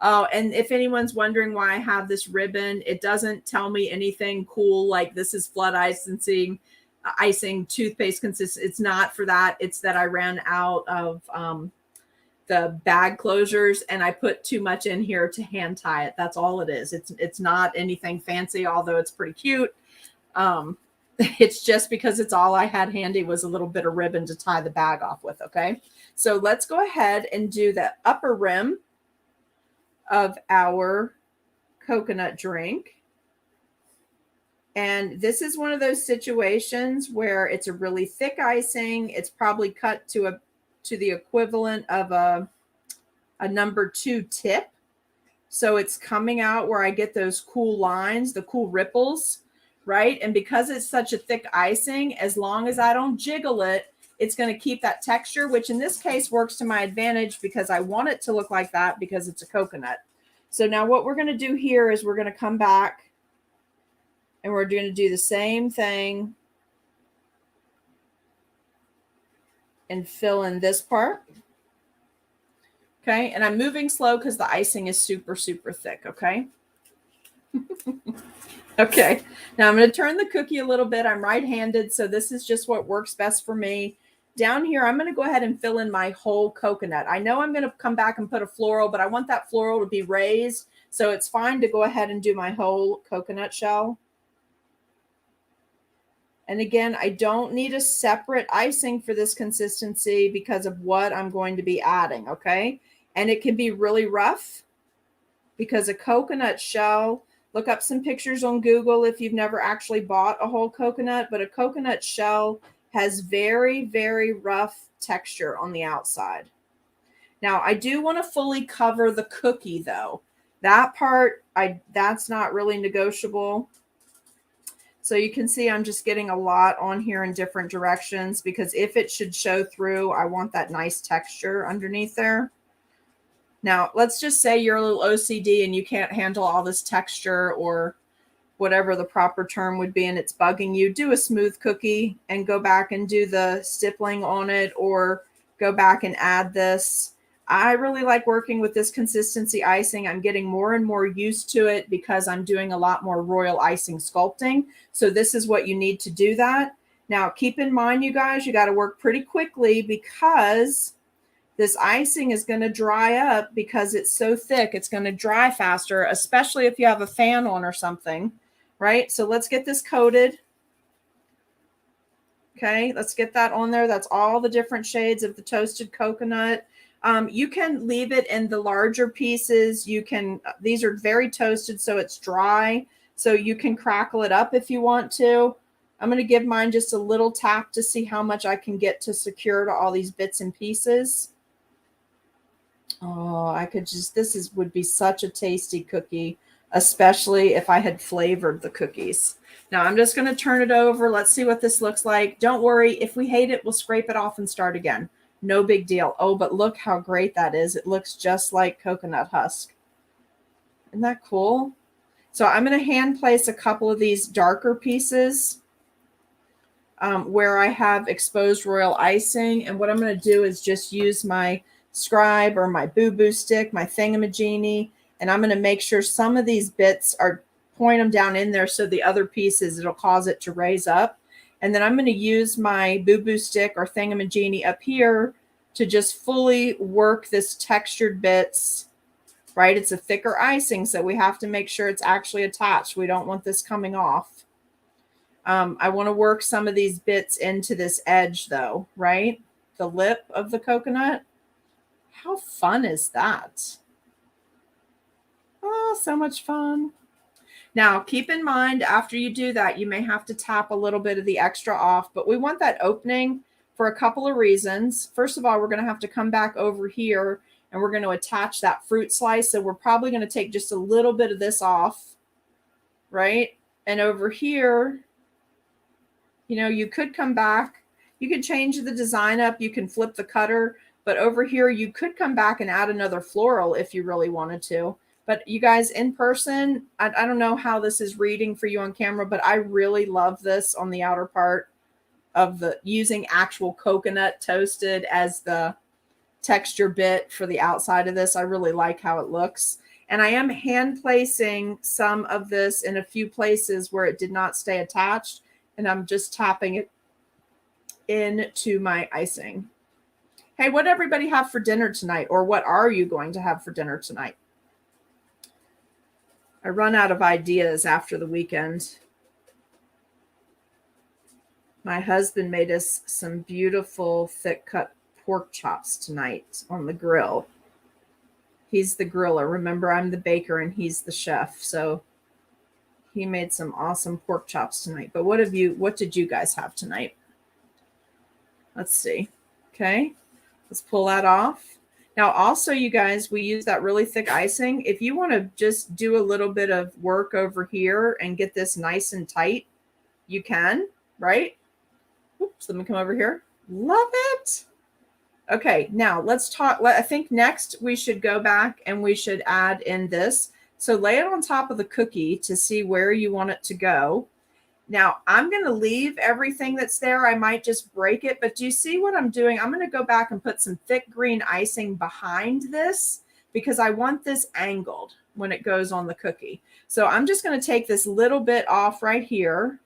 Oh, and if anyone's wondering why I have this ribbon, it doesn't tell me anything cool like this is flood icing toothpaste consistency. It's not for that. It's that I ran out of the bag closures and I put too much in here to hand tie it. That's all it is. It's not anything fancy, although it's pretty cute. It's just because it's all I had handy was a little bit of ribbon to tie the bag off with. Okay. So let's go ahead and do the upper rim of our coconut drink. And this is one of those situations where it's a really thick icing. It's probably cut to the equivalent of a number 2 tip. So it's coming out where I get those cool lines, the cool ripples, right? And because it's such a thick icing, as long as I don't jiggle it, it's going to keep that texture, which in this case works to my advantage because I want it to look like that because it's a coconut. So now what we're going to do here is we're going to come back and we're going to do the same thing and fill in this part. Okay. And I'm moving slow because the icing is super, super thick. Okay. Okay. Now I'm going to turn the cookie a little bit. I'm right-handed, so this is just what works best for me. Down here, I'm going to go ahead and fill in my whole coconut. I know I'm going to come back and put a floral, but I want that floral to be raised, so it's fine to go ahead and do my whole coconut shell. And again, I don't need a separate icing for this consistency because of what I'm going to be adding, okay? And it can be really rough because a coconut shell, look up some pictures on Google if you've never actually bought a whole coconut, but a coconut shell has very, very rough texture on the outside. Now, I do want to fully cover the cookie, though. That part, that's not really negotiable. So you can see I'm just getting a lot on here in different directions because if it should show through, I want that nice texture underneath there. Now, let's just say you're a little OCD and you can't handle all this texture or whatever the proper term would be and it's bugging you. Do a smooth cookie and go back and do the stippling on it or go back and add this. I really like working with this consistency icing. I'm getting more and more used to it because I'm doing a lot more royal icing sculpting. So this is what you need to do that. Now, keep in mind, you guys, you got to work pretty quickly because this icing is going to dry up because it's so thick. It's going to dry faster, especially if you have a fan on or something, right? So let's get this coated. Okay, let's get that on there. That's all the different shades of the toasted coconut. You can leave it in the larger pieces. You can, these are very toasted, so it's dry. So you can crackle it up if you want to. I'm going to give mine just a little tap to see how much I can get to secure to all these bits and pieces. Oh, I could just, would be such a tasty cookie, especially if I had flavored the cookies. Now I'm just going to turn it over. Let's see what this looks like. Don't worry. If we hate it, we'll scrape it off and start again. No big deal. Oh, but look how great that is. It looks just like coconut husk. Isn't that cool? So I'm going to hand place a couple of these darker pieces where I have exposed royal icing. And what I'm going to do is just use my scribe or my boo-boo stick, my thingamajiggy, and I'm going to make sure some of these bits are, point them down in there so the other pieces, it'll cause it to raise up. And then I'm going to use my boo-boo stick or thingamajiggy up here to just fully work this textured bits, right? It's a thicker icing, so we have to make sure it's actually attached. We don't want this coming off. I want to work some of these bits into this edge though, right? The lip of the coconut. How fun is that? Oh, so much fun. Now, keep in mind, after you do that, you may have to tap a little bit of the extra off, but we want that opening for a couple of reasons. First of all, we're going to have to come back over here and we're going to attach that fruit slice. So we're probably going to take just a little bit of this off, right? And over here, you know, you could come back, you could change the design up, you can flip the cutter, but over here you could come back and add another floral if you really wanted to. But you guys, in person, I don't know how this is reading for you on camera, but I really love this on the outer part of the, using actual coconut toasted as the texture bit for the outside of this. I really like how it looks. And I am hand placing some of this in a few places where it did not stay attached. And I'm just tapping it into my icing. Hey, what did everybody have for dinner tonight? Or what are you going to have for dinner tonight? I run out of ideas after the weekend. My husband made us some beautiful thick cut pork chops tonight on the grill. He's the griller. Remember, I'm the baker and he's the chef. So he made some awesome pork chops tonight. But what did you guys have tonight? Let's see. Okay. Let's pull that off. Now, also, you guys, we use that really thick icing. If you want to just do a little bit of work over here and get this nice and tight, you can, right? Oops, let me come over here. Love it. Okay, now let's talk. I think next we should go back and we should add in this. So lay it on top of the cookie to see where you want it to go. Now, I'm going to leave everything that's there. I might just break it, but do you see what I'm doing? I'm going to go back and put some thick green icing behind this because I want this angled when it goes on the cookie. So I'm just going to take this little bit off right here.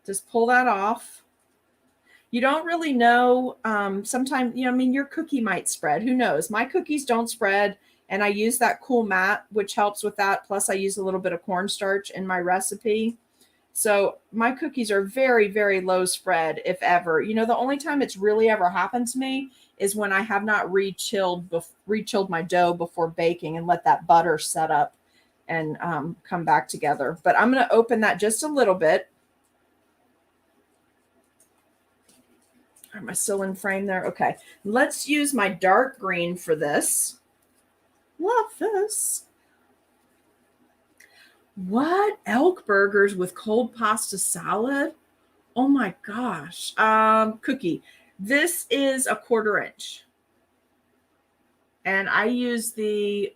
Just pull that off. You don't really know. Sometimes, you know, I mean, your cookie might spread. Who knows? My cookies don't spread. And I use that cool mat, which helps with that. Plus, I use a little bit of cornstarch in my recipe. So my cookies are very, very low spread, if ever. You know, the only time it's really ever happened to me is when I have not re-chilled my dough before baking and let that butter set up and come back together. But I'm going to open that just a little bit. Am I still in frame there? Okay. Let's use my dark green for this. Love this. What? Elk burgers with cold pasta salad? Oh my gosh. Cookie. This is a 1/4 inch. And I use the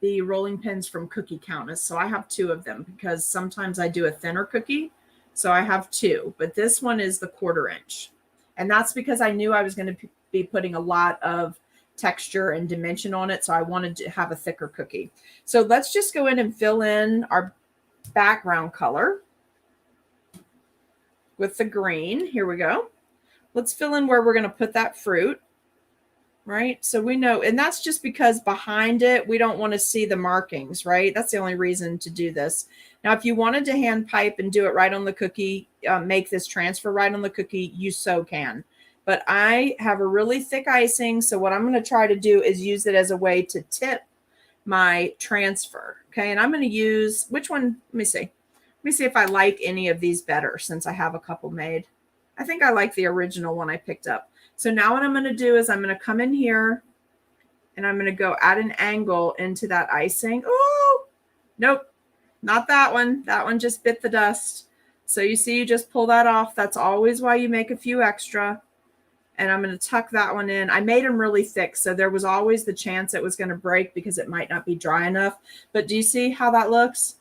rolling pins from Cookie Countess. So I have 2 of them because sometimes I do a thinner cookie. So I have 2, but this one is the 1/4 inch. And that's because I knew I was going to be putting a lot of texture and dimension on it. So I wanted to have a thicker cookie. So let's just go in and fill in our background color with the green. Here we go. Let's fill in where we're going to put that fruit, right? So we know, and that's just because behind it, we don't want to see the markings, right? That's the only reason to do this. Now, if you wanted to hand pipe and do it right on the cookie, make this transfer right on the cookie, you so can. But I have a really thick icing. So what I'm going to try to do is use it as a way to tip my transfer. Okay. And I'm going to use, which one? Let me see. Let me see if I like any of these better since I have a couple made. I think I like the original one I picked up. So now what I'm going to do is I'm going to come in here and I'm going to go at an angle into that icing. Oh, nope, not that one. That one just bit the dust. So you see, you just pull that off. That's always why you make a few extra. And I'm going to tuck that one in. I made them really thick, so there was always the chance it was going to break because it might not be dry enough. But do you see how that looks?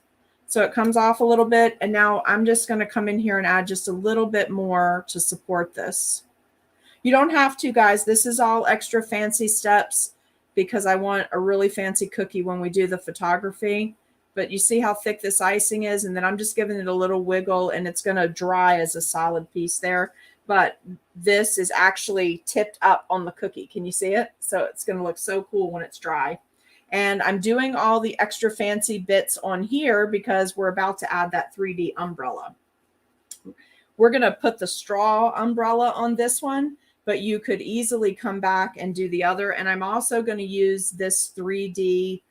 So it comes off a little bit. And now I'm just going to come in here and add just a little bit more to support this. You don't have to, guys. This is all extra fancy steps because I want a really fancy cookie when we do the photography. But you see how thick this icing is? And then I'm just giving it a little wiggle and it's going to dry as a solid piece there. But this is actually tipped up on the cookie. Can you see it? So it's going to look so cool when it's dry. And I'm doing all the extra fancy bits on here because we're about to add that 3D umbrella. We're going to put the straw umbrella on this one, but you could easily come back and do the other. And I'm also going to use this 3D.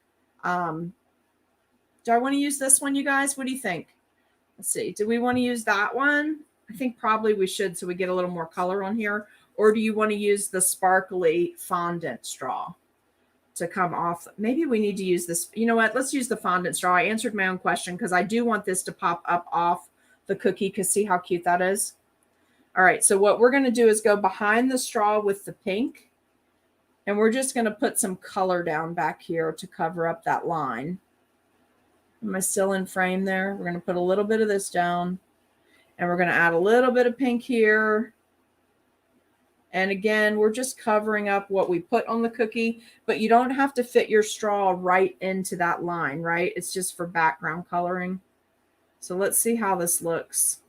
Do I want to use this one, you guys? What do you think? Let's see. Do we want to use that one? I think probably we should so we get a little more color on here. Or do you want to use the sparkly fondant straw to come off? Maybe we need to use this. You know what? Let's use the fondant straw. I answered my own question because I do want this to pop up off the cookie, because see how cute that is? All right, so what we're going to do is go behind the straw with the pink, and we're just going to put some color down back here to cover up that line. Am I still in frame there? We're going to put a little bit of this down, and we're going to add a little bit of pink here. And again, we're just covering up what we put on the cookie, but you don't have to fit your straw right into that line, right? It's just for background coloring. So let's see how this looks.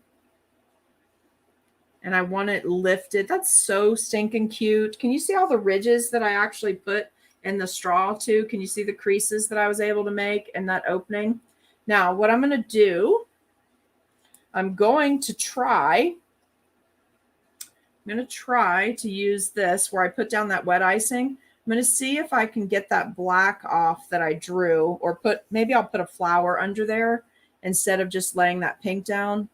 And I want it lifted. That's so stinking cute. Can you see all the ridges that I actually put in the straw too? Can you see the creases that I was able to make in that opening? Now, what I'm going to do, I'm going to try to use this where I put down that wet icing. I'm going to see if I can get that black off that I drew, or maybe I'll put a flower under there instead of just laying that pink down.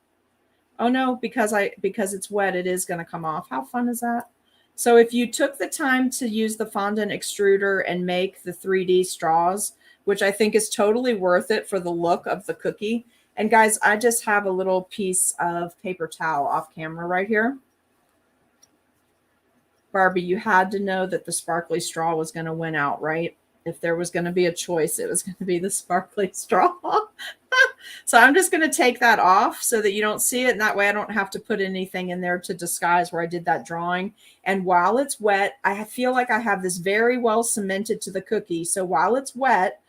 Oh no, because it's wet, it is going to come off. How fun is that? So if you took the time to use the fondant extruder and make the 3D straws, which I think is totally worth it for the look of the cookie. And guys, I just have a little piece of paper towel off camera right here. Barbie, you had to know that the sparkly straw was going to win out, right? If there was going to be a choice, it was going to be the sparkly straw. So I'm just going to take that off so that you don't see it. And that way I don't have to put anything in there to disguise where I did that drawing. And while it's wet, I feel like I have this very well cemented to the cookie. So while it's wet,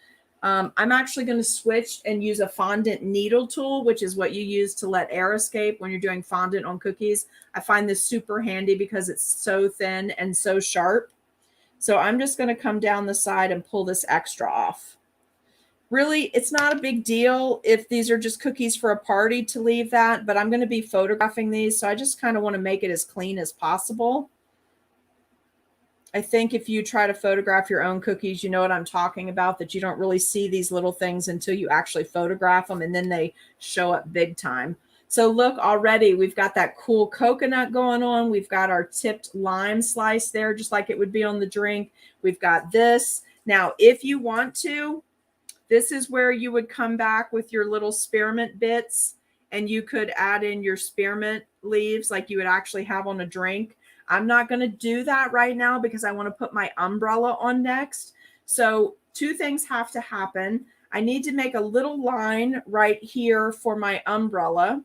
I'm actually going to switch and use a fondant needle tool, which is what you use to let air escape when you're doing fondant on cookies. I find this super handy because it's so thin and so sharp. So I'm just going to come down the side and pull this extra off. Really, it's not a big deal if these are just cookies for a party to leave that, but I'm going to be photographing these. So I just kind of want to make it as clean as possible. I think if you try to photograph your own cookies, you know what I'm talking about, that you don't really see these little things until you actually photograph them, and then they show up big time. So look, already we've got that cool coconut going on. We've got our tipped lime slice there, just like it would be on the drink. We've got this. Now, if you want to, this is where you would come back with your little spearmint bits, and you could add in your spearmint leaves like you would actually have on a drink. I'm not going to do that right now because I want to put my umbrella on next. So two things have to happen. I need to make a little line right here for my umbrella.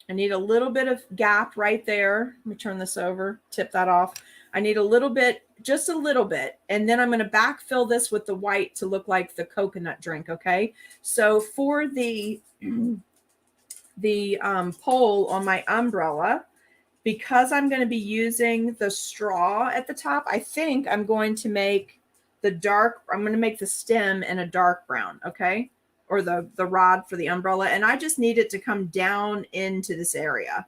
I need a little bit of gap right there. Let me turn this over, tip that off. I need a little bit, just a little bit. And then I'm going to backfill this with the white to look like the coconut drink. Okay. So for the pole on my umbrella, because I'm going to be using the straw at the top, I think I'm going to make I'm going to make the stem in a dark brown, okay? Or the rod for the umbrella. And I just need it to come down into this area,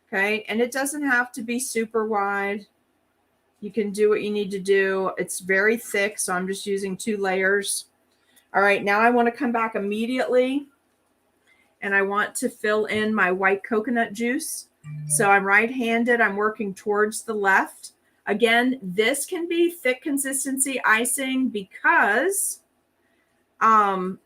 okay? And it doesn't have to be super wide. You can do what you need to do. It's very thick, so I'm just using 2 layers. All right, now I want to come back immediately, and I want to fill in my white coconut juice. So I'm right-handed. I'm working towards the left. Again, this can be thick consistency icing because and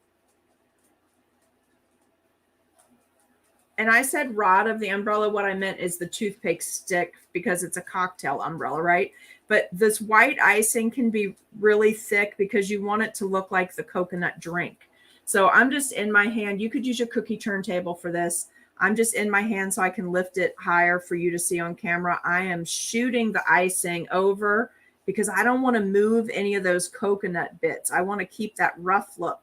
I said rod of the umbrella. What I meant is the toothpick stick because it's a cocktail umbrella, right? But this white icing can be really thick because you want it to look like the coconut drink. So I'm just in my hand. You could use your cookie turntable for this. I'm just in my hand so I can lift it higher for you to see on camera. I am shooting the icing over because I don't want to move any of those coconut bits. I want to keep that rough look.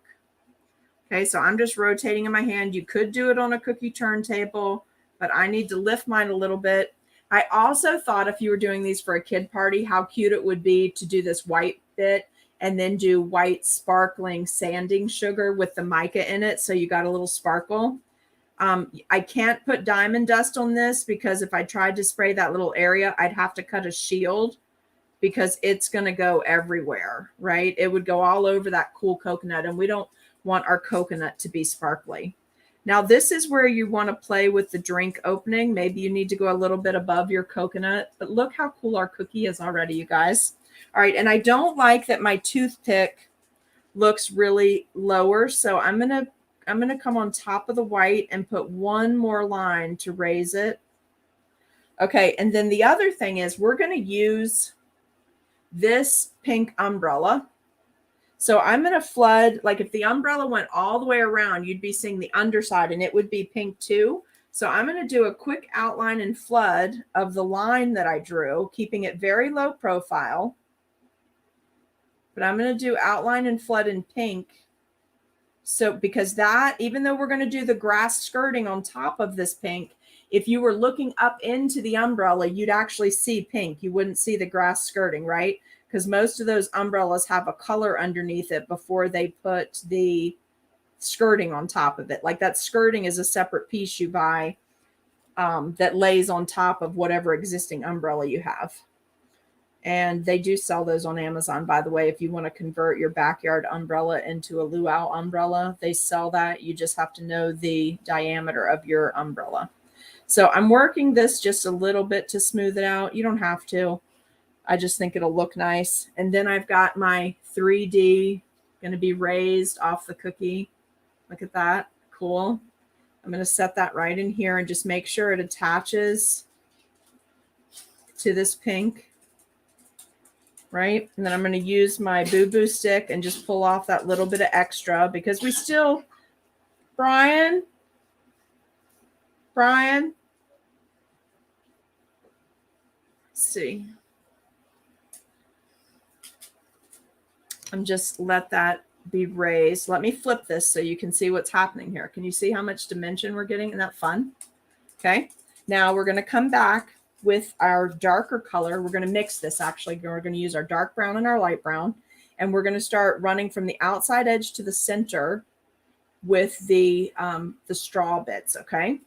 Okay, so I'm just rotating in my hand. You could do it on a cookie turntable, but I need to lift mine a little bit. I also thought if you were doing these for a kid party, how cute it would be to do this white bit and then do white sparkling sanding sugar with the mica in it. So you got a little sparkle. I can't put diamond dust on this because if I tried to spray that little area, I'd have to cut a shield because it's going to go everywhere, right? It would go all over that cool coconut, and we don't want our coconut to be sparkly. Now this is where you want to play with the drink opening. Maybe you need to go a little bit above your coconut, but look how cool our cookie is already, you guys. All right, and I don't like that my toothpick looks really lower, so I'm gonna come on top of the white and put one more line to raise it. Okay, and then the other thing is we're gonna use this pink umbrella. So I'm going to flood, like if the umbrella went all the way around, you'd be seeing the underside and it would be pink too. So I'm going to do a quick outline and flood of the line that I drew, keeping it very low profile. But I'm going to do outline and flood in pink. So because that, even though we're going to do the grass skirting on top of this pink, if you were looking up into the umbrella, you'd actually see pink. You wouldn't see the grass skirting, right? Because most of those umbrellas have a color underneath it before they put the skirting on top of it. Like that skirting is a separate piece you buy that lays on top of whatever existing umbrella you have. And they do sell those on Amazon, by the way. If you want to convert your backyard umbrella into a luau umbrella, they sell that. You just have to know the diameter of your umbrella. So I'm working this just a little bit to smooth it out. You don't have to. I just think it'll look nice. And then I've got my 3D going to be raised off the cookie. Look at that. Cool. I'm going to set that right in here and just make sure it attaches to this pink. Right? And then I'm going to use my boo-boo stick and just pull off that little bit of extra because we still, Brian, let's see. I'm just let that be raised. Let me flip this so you can see what's happening here. Can you see how much dimension we're getting? Isn't that fun? Okay. Now we're going to come back with our darker color. We're going to mix this actually. We're going to use our dark brown and our light brown. And we're going to start running from the outside edge to the center with the straw bits. Okay.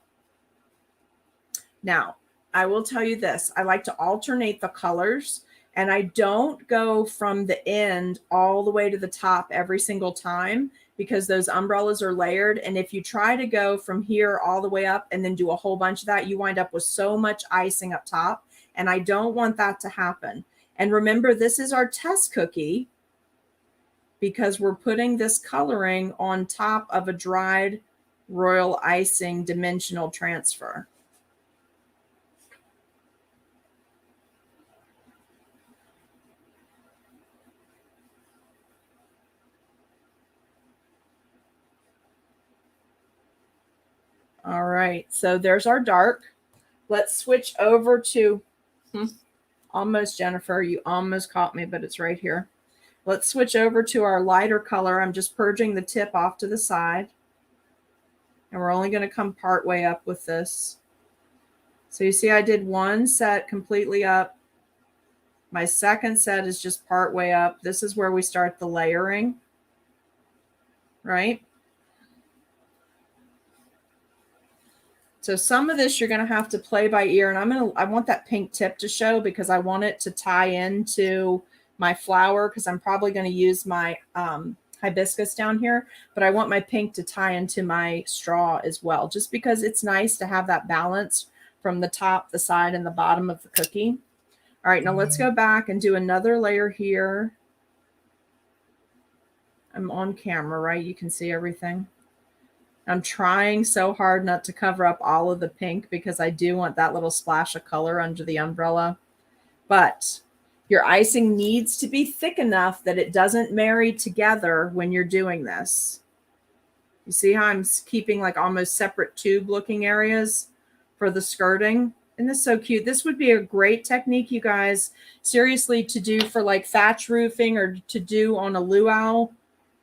Now I will tell you this. I like to alternate the colors. And I don't go from the end all the way to the top every single time because those umbrellas are layered. And if you try to go from here all the way up and then do a whole bunch of that, you wind up with so much icing up top. And I don't want that to happen. And remember, this is our test cookie because we're putting this coloring on top of a dried royal icing dimensional transfer. All right, so there's our dark. Let's switch over to, almost Jennifer, you almost caught me, but it's right here. Let's switch over to our lighter color. I'm just purging the tip off to the side. And we're only going to come part way up with this. So you see I did one set completely up. My second set is just part way up. This is where we start the layering, right? So some of this you're going to have to play by ear, and I want that pink tip to show because I want it to tie into my flower because I'm probably going to use my hibiscus down here, but I want my pink to tie into my straw as well, just because it's nice to have that balance from the top, the side, and the bottom of the cookie. All right, now let's go back and do another layer here. I'm on camera, right? You can see everything. I'm trying so hard not to cover up all of the pink because I do want that little splash of color under the umbrella. But your icing needs to be thick enough that it doesn't marry together when you're doing this. You see how I'm keeping like almost separate tube looking areas for the skirting? Isn't this so cute? This would be a great technique, you guys, seriously, to do for like thatch roofing or to do on a luau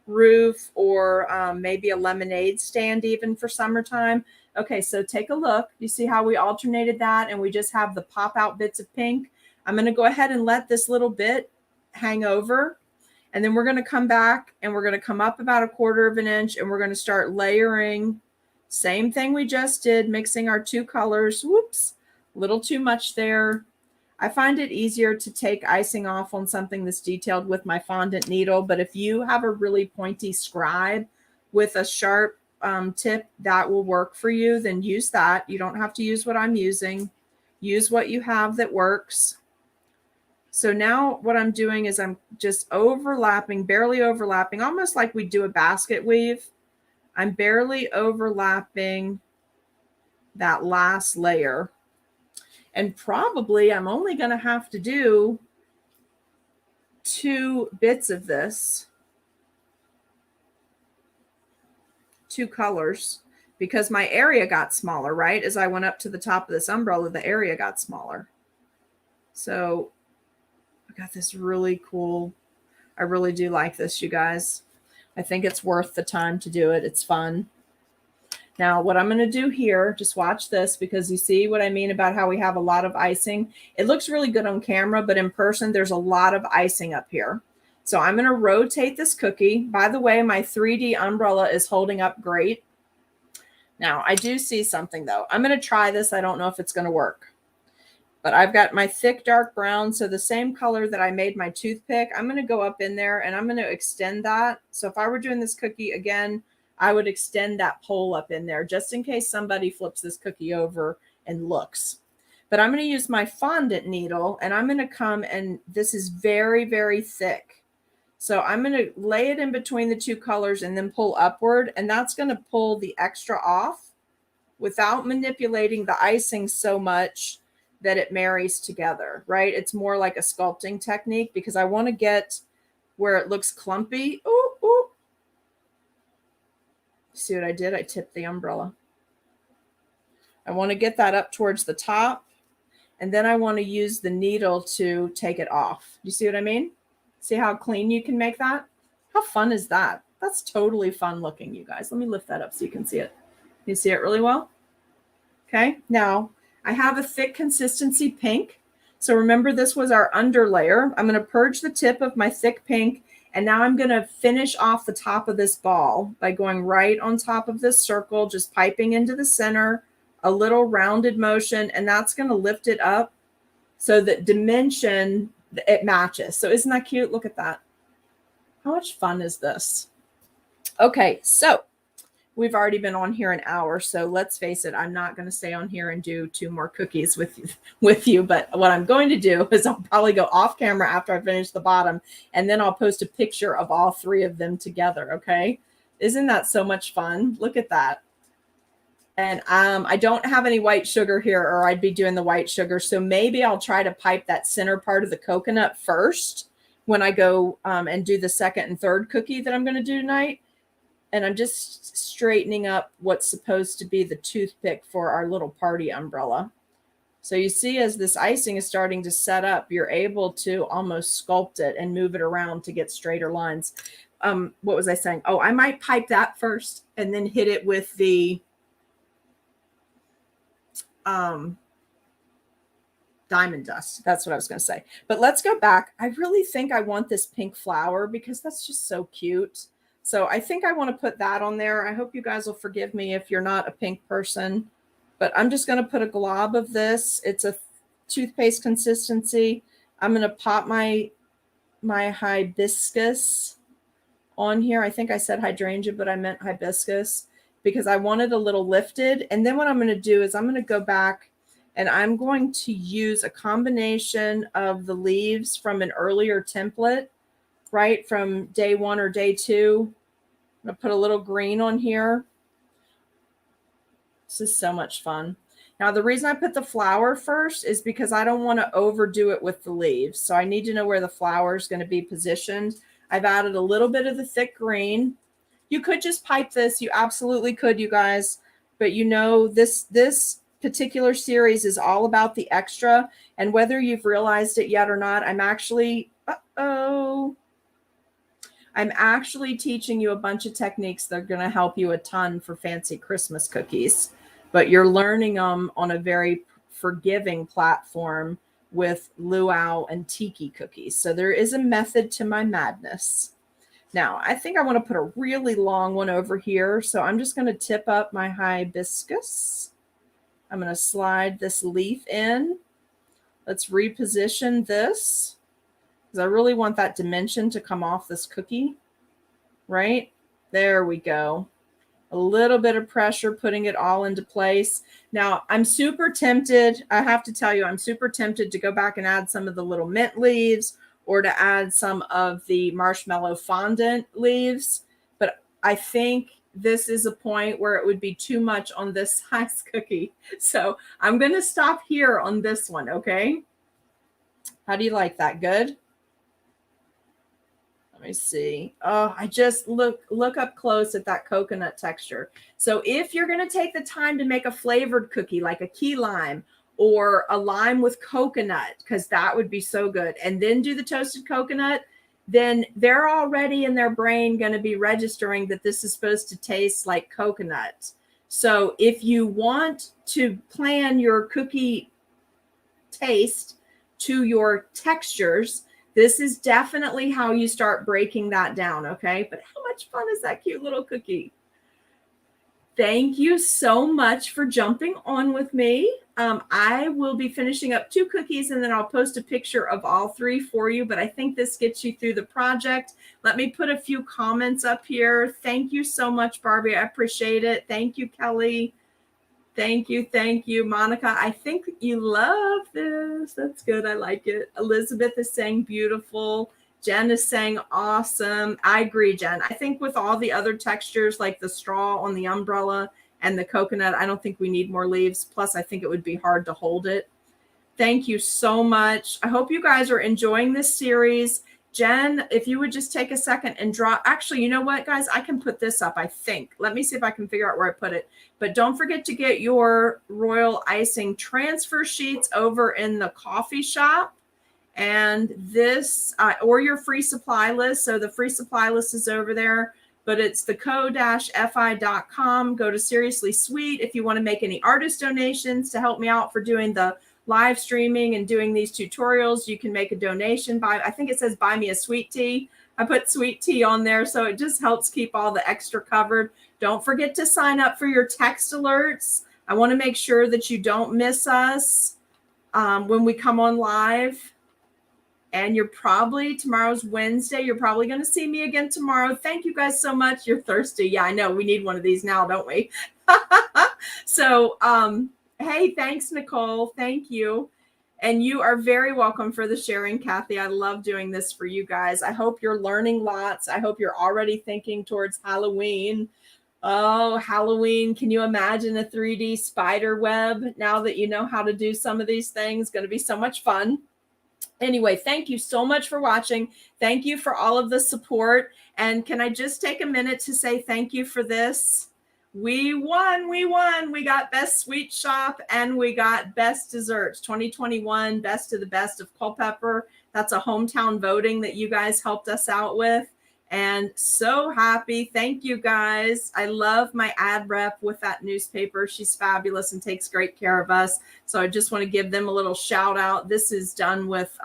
roof or maybe a lemonade stand even for summertime. Okay, so take a look. You see how we alternated that and we just have the pop out bits of pink. I'm going to go ahead and let this little bit hang over, and then we're going to come back and we're going to come up about 1/4 of an inch and we're going to start layering. Same thing we just did, mixing our two colors. Whoops, a little too much there. I find it easier to take icing off on something that's detailed with my fondant needle, but if you have a really pointy scribe with a sharp tip that will work for you, then use that. You don't have to use what I'm using. Use what you have that works. So now what I'm doing is I'm just overlapping, barely overlapping, almost like we do a basket weave. I'm barely overlapping that last layer. And probably I'm only going to have to do 2 bits of this, 2 colors, because my area got smaller, right? As I went up to the top of this umbrella, the area got smaller. So I got this really cool. I really do like this, you guys. I think it's worth the time to do it. It's fun. Now, what I'm going to do here, just watch this, because you see what I mean about how we have a lot of icing. It looks really good on camera, but in person, there's a lot of icing up here. So I'm going to rotate this cookie. By the way, my 3D umbrella is holding up great. Now, I do see something, though. I'm going to try this. I don't know if it's going to work. But I've got my thick dark brown, so the same color that I made my toothpick. I'm going to go up in there, and I'm going to extend that. So if I were doing this cookie again, I would extend that pole up in there just in case somebody flips this cookie over and looks. But I'm going to use my fondant needle, and I'm going to come, and this is very, very thick. So I'm going to lay it in between the 2 colors and then pull upward, and that's going to pull the extra off without manipulating the icing so much that it marries together, right? It's more like a sculpting technique, because I want to get where it looks clumpy. Ooh, ooh. See what I did? I tipped the umbrella. I want to get that up towards the top, and then I want to use the needle to take it off. You see what I mean? See how clean you can make that? How fun is that? That's totally fun looking, you guys. Let me lift that up so you can see it. You see it really well? Okay, now I have a thick consistency pink. So remember, this was our under layer. I'm going to purge the tip of my thick pink, and now I'm going to finish off the top of this ball by going right on top of this circle, just piping into the center, a little rounded motion, and that's going to lift it up so that dimension, it matches. So isn't that cute? Look at that. How much fun is this? Okay, so we've already been on here an hour, so let's face it, I'm not going to stay on here and do 2 more cookies with you. But what I'm going to do is I'll probably go off camera after I finish the bottom, and then I'll post a picture of all 3 of them together, okay? Isn't that so much fun? Look at that. And I don't have any white sugar here, or I'd be doing the white sugar. So maybe I'll try to pipe that center part of the coconut first when I go and do the 2nd and 3rd cookie that I'm going to do tonight. And I'm just straightening up what's supposed to be the toothpick for our little party umbrella. So you see, as this icing is starting to set up, you're able to almost sculpt it and move it around to get straighter lines. What was I saying? Oh, I might pipe that first and then hit it with the diamond dust. That's what I was going to say. But let's go back. I really think I want this pink flower because that's just so cute. So I think I want to put that on there. I hope you guys will forgive me if you're not a pink person, but I'm just going to put a glob of this. It's a toothpaste consistency. I'm going to pop my hibiscus on here. I think I said hydrangea, but I meant hibiscus because I wanted a little lifted. And then what I'm going to do is I'm going to go back and I'm going to use a combination of the leaves from an earlier template, right, from day 1 or day 2. I'm going to put a little green on here. This is so much fun. Now, the reason I put the flower first is because I don't want to overdo it with the leaves. So I need to know where the flower is going to be positioned. I've added a little bit of the thick green. You could just pipe this. You absolutely could, you guys. But you know, this particular series is all about the extra. And whether you've realized it yet or not, I'm actually teaching you a bunch of techniques that are going to help you a ton for fancy Christmas cookies. But you're learning them on a very forgiving platform with luau and tiki cookies. So there is a method to my madness. Now, I think I want to put a really long one over here. So I'm just going to tip up my hibiscus. I'm going to slide this leaf in. Let's reposition this because I really want that dimension to come off this cookie. Right? There we go. a little bit of pressure, putting it all into place. Now, I'm super tempted. I have to tell you, I'm super tempted to go back and add some of the little mint leaves or to add some of the marshmallow fondant leaves. But I think this is a point where it would be too much on this size cookie. So I'm going to stop here on this one. Okay. How do you like that? Good. Let me see. Oh, I just look up close at that coconut texture. So if you're going to take the time to make a flavored cookie, like a key lime or a lime with coconut, because that would be so good, and then do the toasted coconut, then they're already in their brain going to be registering that this is supposed to taste like coconut. So if you want to plan your cookie taste to your textures, this is definitely how you start breaking that down, okay? But how much fun is that cute little cookie? Thank you so much for jumping on with me. I will be finishing up 2 cookies and then I'll post a picture of all 3 for you, but I think this gets you through the project. Let me put a few comments up here. Thank you so much, Barbie. I appreciate it. Thank you, Kelly. Thank you. Thank you, Monica. I think you love this. That's good. I like it. Elizabeth is saying beautiful. Jen is saying awesome. I agree, Jen. I think with all the other textures like the straw on the umbrella and the coconut, I don't think we need more leaves. Plus, I think it would be hard to hold it. Thank you so much. I hope you guys are enjoying this series. Jen, if you would just take a second and draw. Actually, you know what, guys? I can put this up, I think. Let me see if I can figure out where I put it. But don't forget to get your Royal Icing transfer sheets over in the coffee shop. And this, or your free supply list. So the free supply list is over there. But it's the co-fi.com. Go to Seriously Sweet if you want to make any artist donations to help me out for doing the live streaming and doing these tutorials. You can make a donation by, I think it says buy me a sweet tea. I put sweet tea on there, so it just helps keep all the extra covered. Don't forget to sign up for your text alerts. I want to make sure that you don't miss us when we come on live. And you're probably, tomorrow's Wednesday, you're probably going to see me again tomorrow. Thank you guys so much. You're thirsty. Yeah, I know. We need one of these now, don't we? So, hey, thanks, Nicole. Thank you. And you are very welcome for the sharing, Kathy. I love doing this for you guys. I hope you're learning lots. I hope you're already thinking towards Halloween. Oh, Halloween. Can you imagine a 3D spider web now that you know how to do some of these things? Going to be so much fun. Anyway, thank you so much for watching. Thank you for all of the support. And can I just take a minute to say thank you for this? We won. We got Best Sweet Shop and we got Best Desserts 2021, Best of the Best of Culpeper. That's a hometown voting that you guys helped us out with. And so happy. Thank you, guys. I love my ad rep with that newspaper. She's fabulous and takes great care of us. So I just want to give them a little shout out. This is done with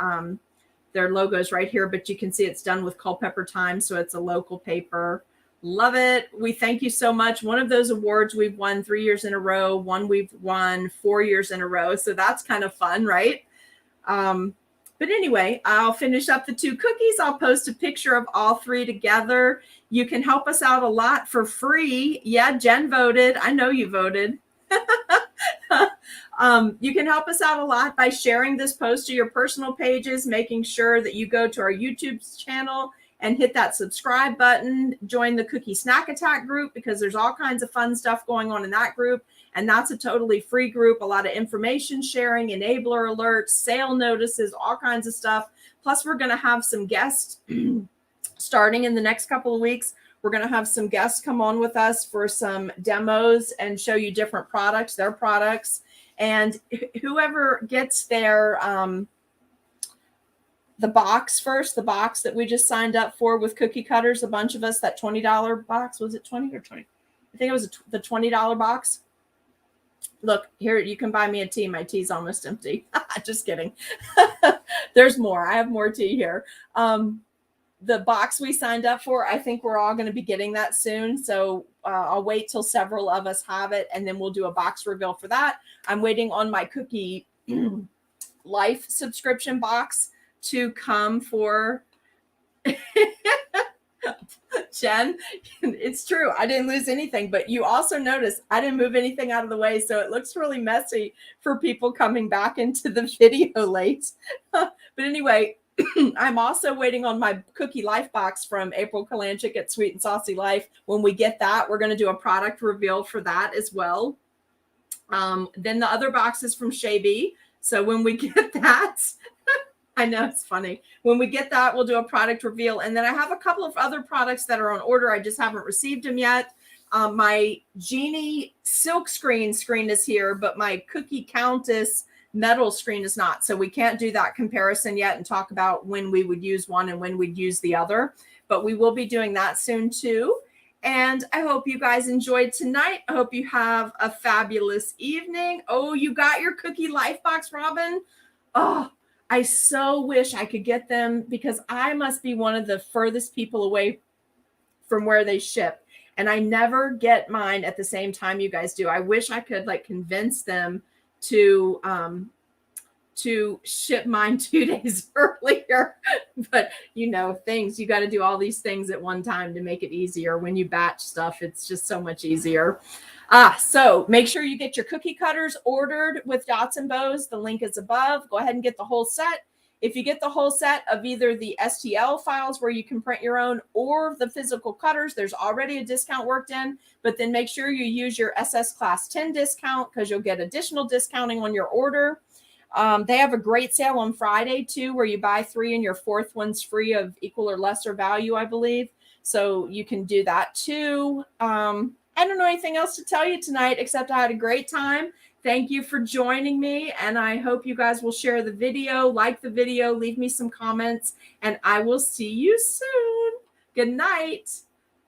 their logos right here, but you can see it's done with Culpeper Times. So it's a local paper. Love it. We thank you so much. One of those awards we've won 3 years in a row. One we've won 4 years in a row. So that's kind of fun, right? But anyway, I'll finish up the 2 cookies. I'll post a picture of all 3 together. You can help us out a lot for free. Yeah, Jen voted. I know you voted. You can help us out a lot by sharing this post to your personal pages, making sure that you go to our YouTube channel and hit that subscribe button. Join the Cookie Snack Attack group because there's all kinds of fun stuff going on in that group. And that's a totally free group. A lot of information sharing, enabler alerts, sale notices, all kinds of stuff. Plus, we're going to have some guests starting in the next couple of weeks. We're going to have some guests come on with us for some demos and show you different products, their products. And whoever gets their the box first, the box that we just signed up for with cookie cutters, a bunch of us, that $20 box, was it 20 or 20? I think it was the $20 box. Look, here, you can buy me a tea. My tea's almost empty. Just kidding. There's more. I have more tea here. The box we signed up for, I think we're all going to be getting that soon. So I'll wait till several of us have it, and then we'll do a box reveal for that. I'm waiting on my Cookie Life subscription box to come for Jen, it's true. I didn't lose anything, but you also notice I didn't move anything out of the way. So it looks really messy for people coming back into the video late. But anyway, I'm also waiting on my cookie life box from April Kalanchik at Sweet and Saucy Life. When we get that, we're going to do a product reveal for that as well. Then the other box is from Shavy. So when we get that, I know it's funny. When we get that, we'll do a product reveal. And then I have a couple of other products that are on order. I just haven't received them yet. My Genie silk screen is here, but my Cookie Countess metal screen is not. So we can't do that comparison yet and talk about when we would use one and when we'd use the other. But we will be doing that soon too. And I hope you guys enjoyed tonight. I hope you have a fabulous evening. Oh, you got your cookie life box, Robin? Oh, I so wish I could get them because I must be one of the furthest people away from where they ship. And I never get mine at the same time you guys do. I wish I could like convince them to ship mine 2 days earlier. But you know, you got to do all these things at one time to make it easier. When you batch stuff, it's just so much easier. So make sure you get your cookie cutters ordered with dots and bows. The link is above. Go ahead and get the whole set. If you get the whole set of either the STL files where you can print your own or the physical cutters, there's already a discount worked in, but then make sure you use your SS Class 10 discount because you'll get additional discounting on your order. They have a great sale on Friday too, where you buy 3 and your 4th one's free of equal or lesser value, I believe. So you can do that too. I don't know anything else to tell you tonight, except I had a great time. Thank you for joining me. And I hope you guys will share the video, like the video, leave me some comments, and I will see you soon. Good night.